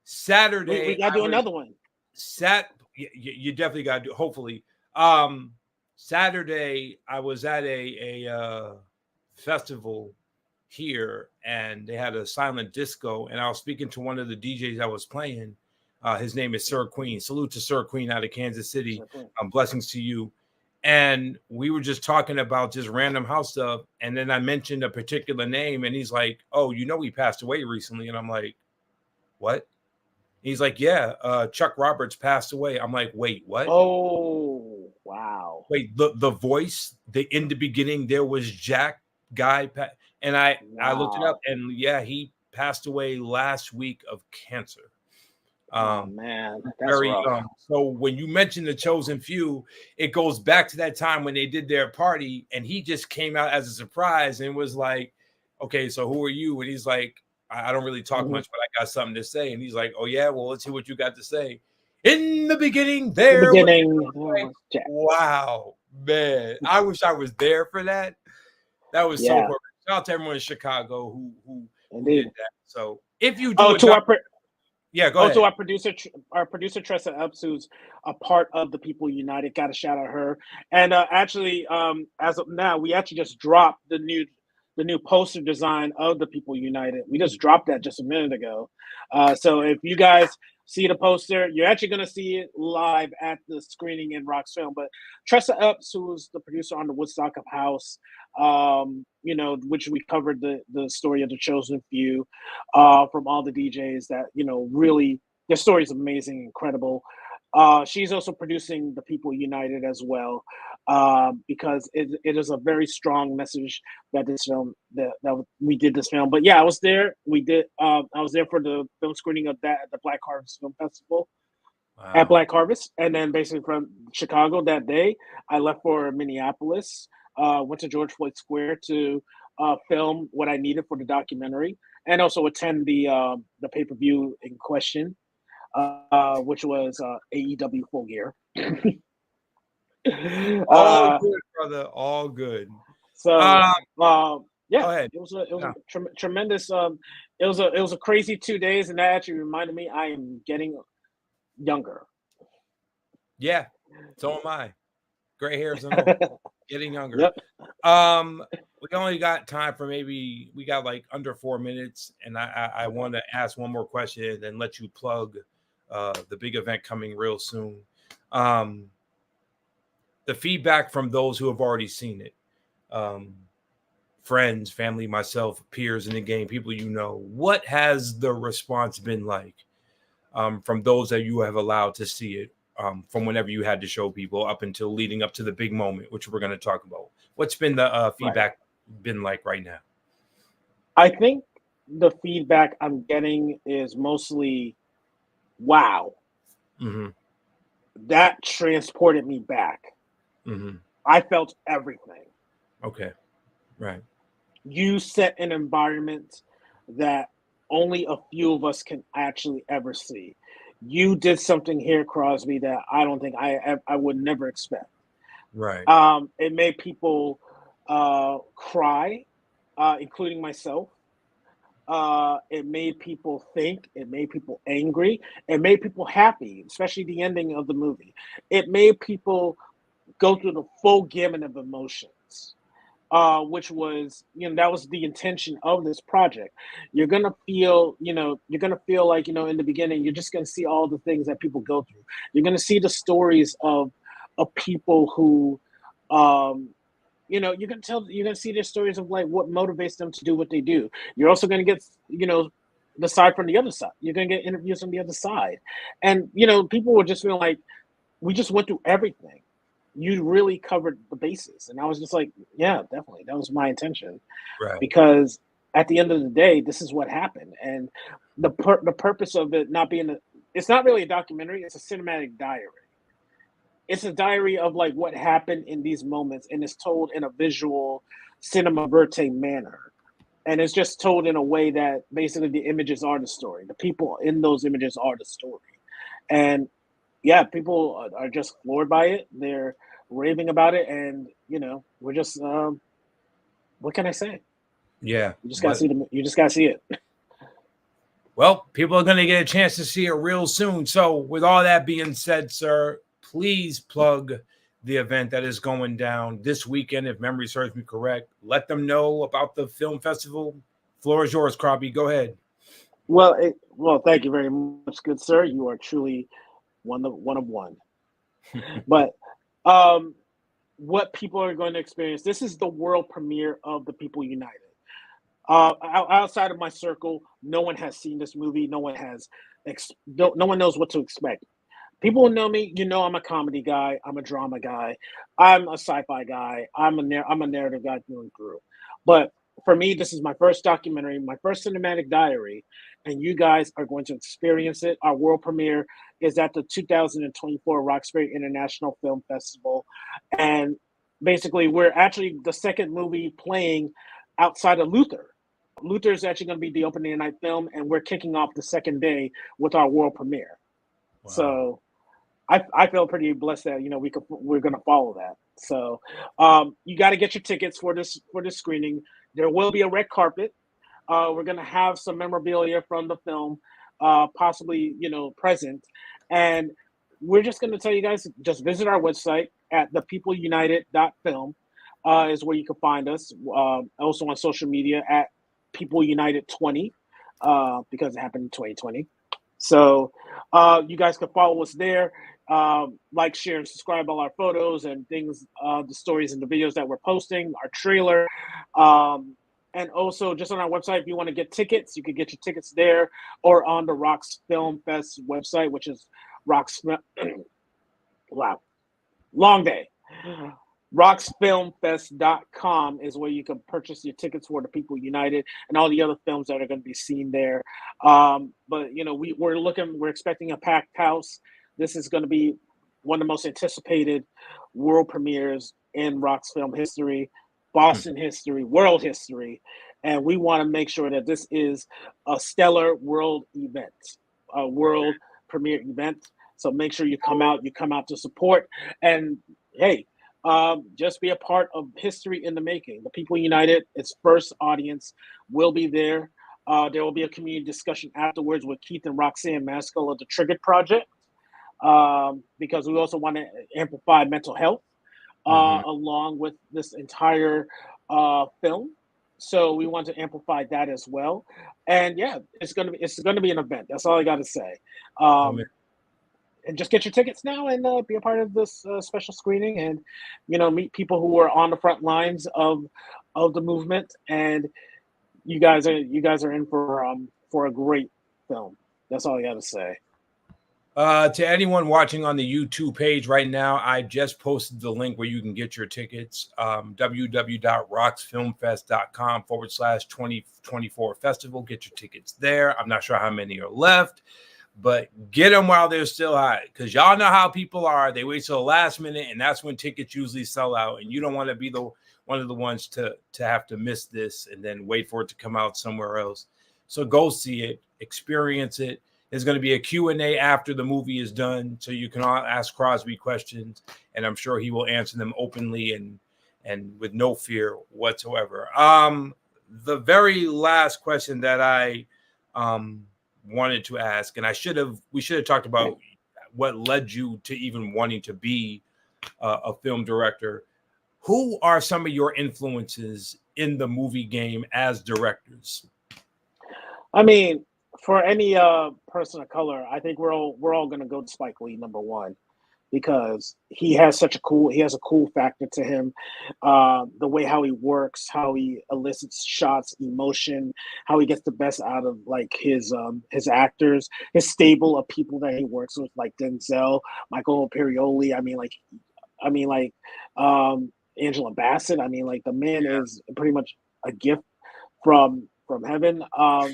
Saturday. We got to do another one. You definitely got to do, hopefully. Saturday, I was at a festival here, and they had a silent disco, and I was speaking to one of the DJs I was playing. His name is Sir Queen. Salute to Sir Queen out of Kansas City. Blessings to you. And we were just talking about just random house stuff, and then I mentioned a particular name, and he's like, "Oh, he passed away recently," and I'm like, "What?" He's like, "Yeah, Chuck Roberts passed away." I'm like, "Wait, what?" Oh, wow. Wait, the voice, in the beginning, there was Jack Guy, and I looked it up, and he passed away last week of cancer. Oh man, that's rough. So when you mention the chosen few, it goes back to that time when they did their party, and he just came out as a surprise and was like, "Okay, so who are you?" And he's like, "I don't really talk much, but I got something to say." And he's like, "Oh yeah, well, let's hear what you got to say." In the beginning, wow, man, I wish I was there for that. That was so perfect. Shout out to everyone in Chicago who did that. So if you do, go ahead. To our producer Tressa Epps, who's a part of the People United. Got to shout out her. And actually, as of now, we actually just dropped the new poster design of the People United. We just dropped that just a minute ago. So if you guys see the poster. You're actually going to see it live at the screening in Rock's Film. But Tressa Epps, who was the producer on the Woodstock of House, which we covered the story of the Chosen Few, from all the DJs that, really, their story is amazing, incredible. She's also producing the People United as well, because it is a very strong message that this film that we did this film. But yeah, I was there. I was there for the film screening of that at the Black Harvest Film Festival at Black Harvest, and then basically from Chicago that day, I left for Minneapolis. Went to George Floyd Square to film what I needed for the documentary, and also attend the pay-per-view in question. Which was AEW Full Gear. All good, brother. All good. So yeah, go ahead. it was a tremendous. It was a crazy 2 days, and that actually reminded me I am getting younger. Yeah, so am I. Gray hairs and all. Getting younger. Yep. We only got time for we got like under 4 minutes, and I want to ask one more question and then let you plug the big event coming real soon. The feedback from those who have already seen it, friends, family, myself, peers in the game, people what has the response been like from those that you have allowed to see it, from whenever you had to show people up until leading up to the big moment, which we're going to talk about? What's been the feedback been like right now? I think the feedback I'm getting is mostly, wow. Mm-hmm. That transported me back. Mm-hmm. I felt everything. Okay. Right. You set an environment that only a few of us can actually ever see. You did something here, Crosby, that I don't think I would never expect. Right. It made people cry, including myself. It made people think. It made people angry. It made people happy, especially the ending of the movie. It made people go through the full gamut of emotions, which was, that was the intention of this project. You're gonna feel like, in the beginning, you're just gonna see all the things that people go through. You're gonna see the stories of people who, you're gonna see their stories of like what motivates them to do what they do. You're also gonna get, the side from the other side. You're gonna get interviews from the other side, and people were just feeling like we just went through everything. You really covered the bases, and I was just like, yeah, definitely, that was my intention. Right. Because at the end of the day, this is what happened, and the purpose of it not being it's not really a documentary; it's a cinematic diary. It's a diary of like what happened in these moments, and it's told in a visual cinema verite manner. And it's just told in a way that basically the images are the story. The people in those images are the story. And yeah, people are just floored by it. They're raving about it. And, we're just, what can I say? Yeah. You just got to see it. Well, people are going to get a chance to see it real soon. So with all that being said, sir, please plug the event that is going down this weekend, if memory serves me correct. Let them know about the film festival. Floor is yours, Crosby. Go ahead. Well, thank you very much, good sir. You are truly one of one. But what people are going to experience, this is the world premiere of the People United. Outside of my circle, no one has seen this movie. No one knows what to expect. People who know me, I'm a comedy guy. I'm a drama guy. I'm a sci-fi guy. I'm a narrative guy through and through. But for me, this is my first documentary, my first cinematic diary, and you guys are going to experience it. Our world premiere is at the 2024 Roxbury International Film Festival. And basically, we're actually the second movie playing outside of Luther. Luther is actually going to be the opening night film, and we're kicking off the second day with our world premiere. Wow. So I feel pretty blessed that we're going to follow that. So you got to get your tickets for this screening. There will be a red carpet. We're going to have some memorabilia from the film, possibly present, and we're just going to tell you guys, just visit our website at thepeopleunited.film. Is where you can find us. Also on social media at People United 20, because it happened in 2020. So you guys can follow us there. Like, share, and subscribe all our photos and things, the stories and the videos that we're posting, our trailer. And also just on our website, if you want to get tickets, you can get your tickets there or on the Rocks Film Fest website, which is Rocks. Wow, long day. rocksfilmfest.com is where you can purchase your tickets for The People United and all the other films that are going to be seen there. But we're expecting a packed house. This is going to be one of the most anticipated world premieres in Rock's film history, Boston history, world history, and we want to make sure that this is a stellar world event, a world premiere event. So make sure you come out to support, and hey, just be a part of history in the making. The People United, its first audience, will be there. There will be a community discussion afterwards with Keith and Roxanne Maskell of the Triggered Project, because we also want to amplify mental health along with this entire film. So we want to amplify that as well. And yeah, it's gonna be an event. That's all I got to say. And just get your tickets now and be a part of this special screening, and meet people who are on the front lines of the movement. And you guys are in for a great film. That's all I got to say. To anyone watching on the YouTube page right now, I just posted the link where you can get your tickets. www.rocksfilmfest.com/2024 festival. Get your tickets there. I'm not sure how many are left, but get them while they're still hot, because y'all know how people are. They wait till the last minute, and that's when tickets usually sell out. And you don't want to be one of the ones to have to miss this and then wait for it to come out somewhere else. So go see it, experience it. There's going to be a Q&A after the movie is done, so you can all ask Crosby questions, and I'm sure he will answer them openly and with no fear whatsoever. The very last question that I wanted to ask, and we should have talked about what led you to even wanting to be a film director. Who are some of your influences in the movie game as directors? I mean, for any person of color, I think we're all gonna go to Spike Lee number one, because he has a cool factor to him. The way how he works, how he elicits shots, emotion, how he gets the best out of like his actors, his stable of people that he works with, like Denzel, Michael Imperioli. Angela Bassett. I mean, like, the man is pretty much a gift from heaven. Yeah.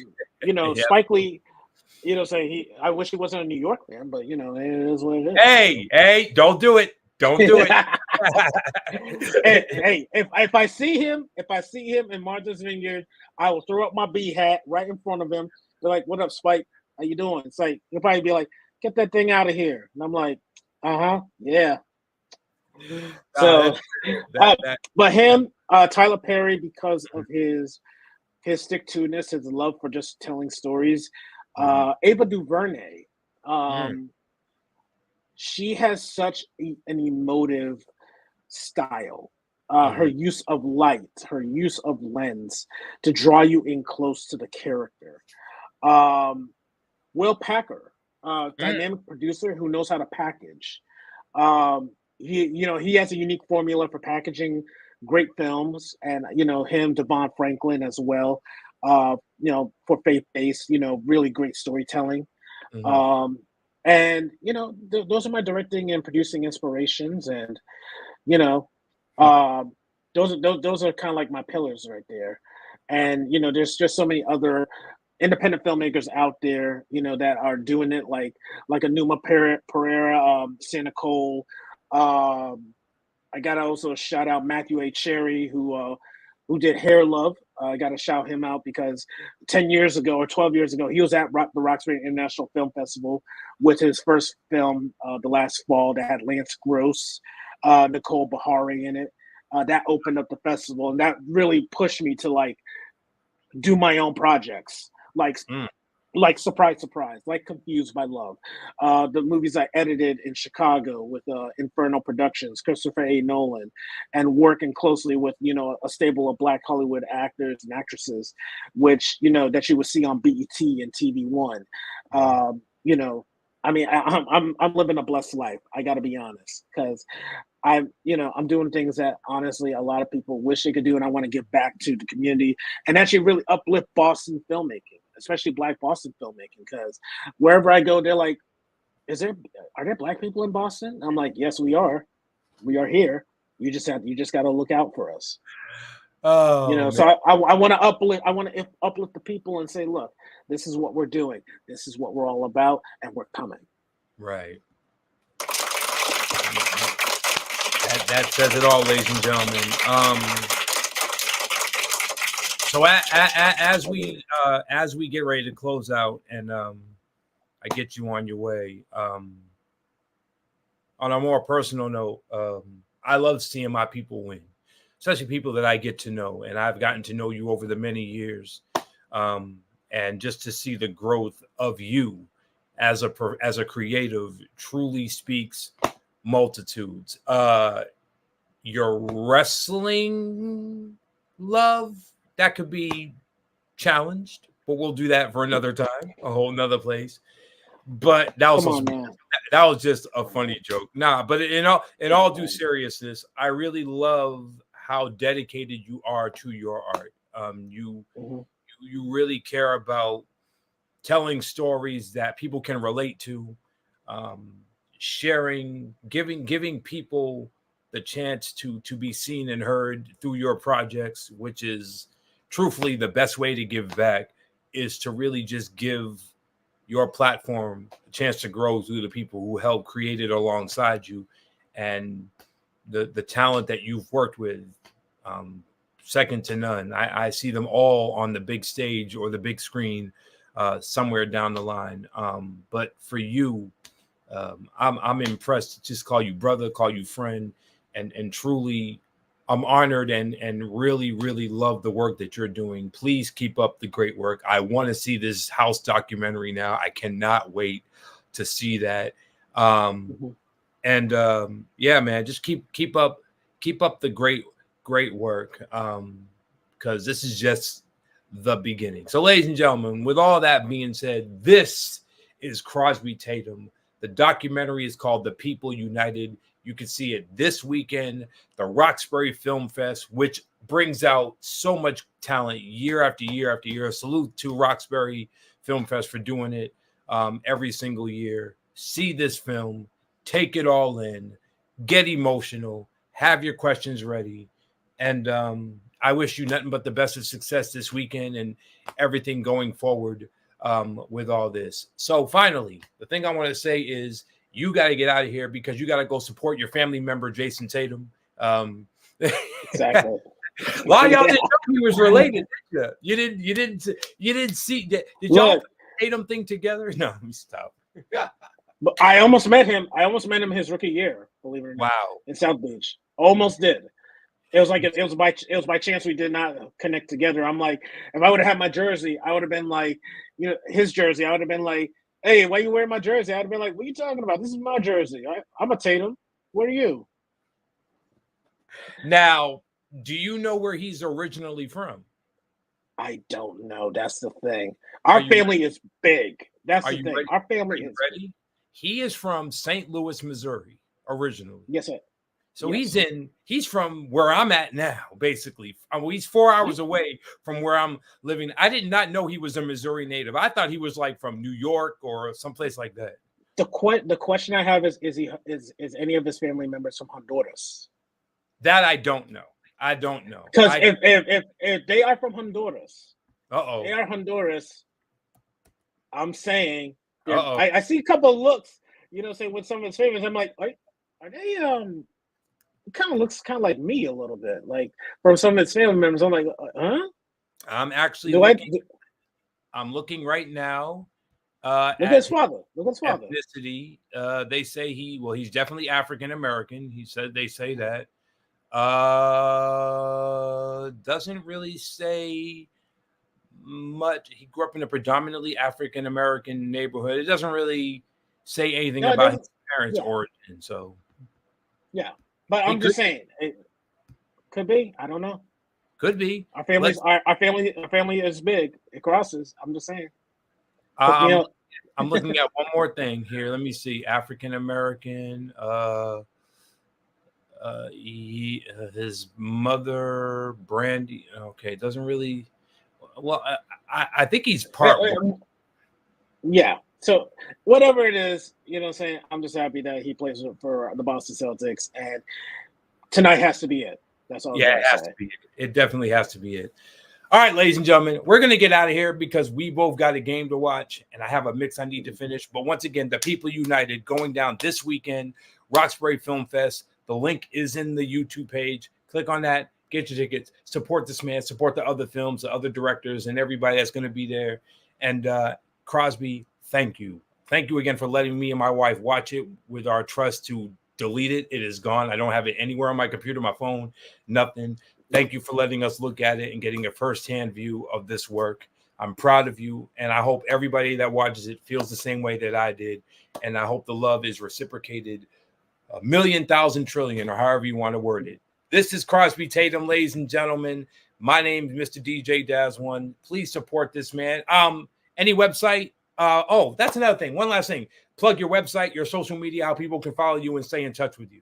Spike Lee, I wish he wasn't a New York man, but it is what it is. Hey, don't do it. Don't do it. hey, if I see him in Martha's Vineyard, I will throw up my B hat right in front of him. They're like, "What up, Spike? How you doing?" It's like, he'll probably be like, "Get that thing out of here." And I'm like, yeah. So, but him, Tyler Perry, because of his stick-to-ness, his love for just telling stories. Ava DuVernay, she has such an emotive style. Her use of light, her use of lens to draw you in close to the character. Will Packer, dynamic producer who knows how to package. He has a unique formula for packaging great films, and him, Devon Franklin as well. For faith-based, really great storytelling. And those are my directing and producing inspirations, and those are kind of like my pillars right there. And there's just so many other independent filmmakers out there, that are doing it, like a Numa Pereira, Santa Cole. I gotta also shout out Matthew A. Cherry, who did Hair Love. I gotta shout him out because 10 years ago or 12 years ago, he was at the Roxbury International Film Festival with his first film, The Last Fall, that had Lance Gross, Nicole Bahari in it. That opened up the festival, and that really pushed me to do my own projects, like Surprise, Surprise, like Confused by Love. The movies I edited in Chicago with Inferno Productions, Christopher A. Nolan, and working closely with, a stable of Black Hollywood actors and actresses, which, that you would see on BET and TV One. you know, I mean, I'm living a blessed life. I got to be honest, because I'm doing things that honestly a lot of people wish they could do, and I want to give back to the community and actually really uplift Boston filmmaking, especially Black Boston filmmaking. Because wherever I go, they're like, are there Black people in Boston?" I'm like, "Yes, we are. We are here. You just got to look out for us." Oh So man, I want to uplift. I want to uplift the people and say, "Look, this is what we're doing. This is what we're all about, and we're coming." right. That says it all, ladies and gentlemen. So as we get ready to close out, and I get you on your way. On a more personal note, I love seeing my people win, especially people that I get to know, and I've gotten to know you over the many years, and just to see the growth of you as a creative truly speaks multitudes. Your wrestling love that could be challenged, but we'll do that for another time, a whole nother place. But that was Come supposed on to be now. that was just a funny joke. Nah, but in all due seriousness, I really love how dedicated you are to your art. Mhm. You really care about telling stories that people can relate to, um, sharing, giving people the chance to be seen and heard through your projects, which is truthfully the best way to give back, is to really just give your platform a chance to grow through the people who helped create it alongside you, and the talent that you've worked with, um, second to none. I see them all on the big stage or the big screen, somewhere down the line. But for you, I'm impressed to just call you brother, call you friend, and truly, I'm honored and really really love the work that you're doing. Please keep up the great work. I want to see this house documentary now. I cannot wait to see that. Um, Mhm. and yeah, man, just keep up the great work. Because this is just the beginning. So, ladies and gentlemen, with all that being said, this is Crosby Tatum. The documentary is called The People United. You can see it this weekend, the Roxbury Film Fest, which brings out so much talent year after year after year. Salute to Roxbury Film Fest for doing it every single year. See this film, take it all in, get emotional, have your questions ready. And I wish you nothing but the best of success this weekend and everything going forward with all this. So finally, the thing I want to say is you got to get out of here because you got to go support your family member, Jason Tatum. A Exactly. lot of y'all Yeah. didn't know he was related, did you? You didn't see that. Did y'all Look, put the Tatum thing together? No, let me stop. but I almost met him. I almost met him his rookie year, believe it or not, Wow. in South Beach. Almost did. It was by chance we did not connect together. I'm like, if I would have had my jersey, I would have been like, his jersey. I would have been like, "Hey, why you wearing my jersey?" I'd have been like, "What are you talking about? This is my jersey. I'm a Tatum. What are you?" Now, do you know where he's originally from? I don't know. That's the thing. Are Our you family is big. That's are the you thing. ready? Our Are family you is big. ready? He is from St. Louis, Missouri, originally. Yes, sir. So Yes. he's from where I'm at now, basically. He's 4 hours Mhm. away from where I'm living. I did not know he was a Missouri native. I thought he was like from New York or someplace like that. The question I have is any of his family members from Honduras? That I don't know. I don't know. Because if they are from Honduras, they Uh-oh. are Honduras. I'm saying Uh-oh. I see a couple of looks, say with some of his favorites. I'm like, are they it kind of looks kind of like me a little bit, like from some of his family members. I'm like, huh? I'm actually Do I looking. I'm looking right now look at at his father? Look at his father. ethnicity. They say he's definitely African American. They say that. Doesn't really say much. He grew up in a predominantly African American neighborhood. It doesn't really say anything No, it about doesn't. his parents' Yeah, origin. So yeah. But he I'm just saying, it could be. I don't know. could be. Our families, Let's our family is big. It crosses. I'm just saying. Hook me I'm up. I'm looking at one more thing here. Let me see. African American. His mother, Brandy. Okay, doesn't really. Well, I think he's part. Yeah. So whatever it is, you know what I'm saying? I'm just happy that he plays for the Boston Celtics, and tonight has to be it. That's all. Yeah, it has to be it. It definitely has to be it. All right, ladies and gentlemen, we're going to get out of here because we both got a game to watch, and I have a mix I need to finish. But once again, the People United going down this weekend, Roxbury Film Fest. The link is in the YouTube page. Click on that. Get your tickets. Support this man. Support the other films, the other directors, and everybody that's going to be there. And Crosby, thank you. Thank you again for letting me and my wife watch it with our trust to delete it. It is gone. I don't have it anywhere on my computer, my phone, nothing. Thank you for letting us look at it and getting a firsthand view of this work. I'm proud of you, and I hope everybody that watches it feels the same way that I did. And I hope the love is reciprocated 1,000,000, 1,000, trillion, or however you want to word it. This is Crosby Tatum, ladies and gentlemen. My name is Mr. DJ Daz1. Please support this man. Any website? That's another thing. One last thing. Plug your website, your social media, how people can follow you and stay in touch with you.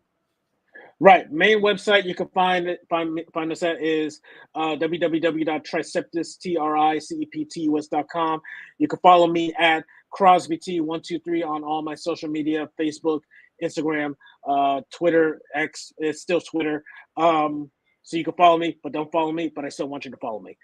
Right. Main website you can find us at is www.triceptus.com. You can follow me at CrosbyT123 on all my social media, Facebook, Instagram, Twitter, X. It's still Twitter. So you can follow me, but don't follow me. But I still want you to follow me.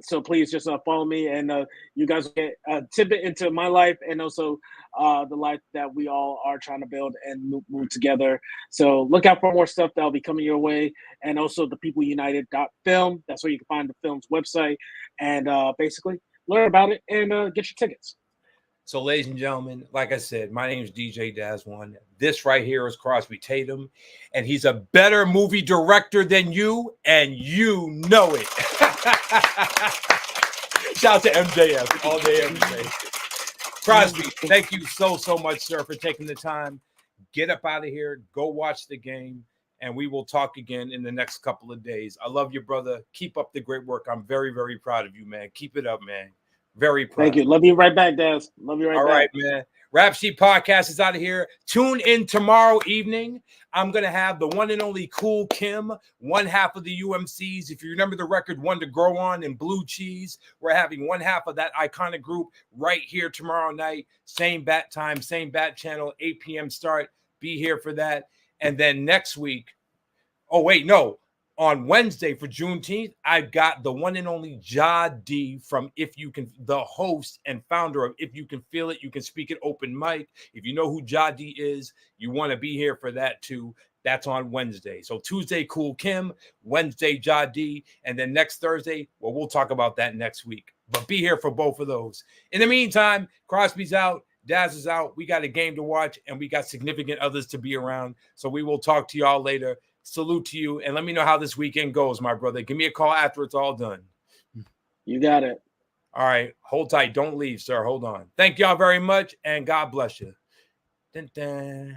So please just follow me, and you guys will get a tidbit into my life and also the life that we all are trying to build and move together. So look out for more stuff that'll be coming your way, and also the peopleunited.film. That's where you can find the film's website and basically learn about it and get your tickets. So, ladies and gentlemen, like I said, my name is DJ Daz1. This right here is Crosby Tatum, and he's a better movie director than you, and you know it. Shout out to MJF, all day, every day. Crosby, thank you so much, sir, for taking the time. Get up out of here, go watch the game, and we will talk again in the next couple of days. I love you, brother. Keep up the great work. I'm very, very proud of you, man. Keep it up, man. Very proud. Thank you. Love you right back, Daz. Love you right back. All right, man. Rap Sheet Podcast is out of here. Tune in tomorrow evening. I'm going to have the one and only Cool Kim, one half of the UMCs. If you remember the record One to Grow On and Blue Cheese, we're having one half of that iconic group right here tomorrow night. Same bat time, same bat channel, 8 p.m. start. Be here for that. And then next week, on Wednesday for Juneteenth, I've got the one and only Ja D from If You Can, the host and founder of If You Can Feel It, You Can Speak It open mic. If you know who Ja D is, you want to be here for that too. That's on Wednesday. So Tuesday, Cool Kim, Wednesday, Ja D, and then next Thursday, well, we'll talk about that next week. But be here for both of those. In the meantime, Crosby's out, Daz is out. We got a game to watch, and we got significant others to be around. So we will talk to y'all later. Salute to you, and let me know how this weekend goes, my brother. Give me a call after it's all done. You got it. All right. Hold tight. Don't leave, sir. Hold on. Thank y'all very much, and God bless you. Dun, dun.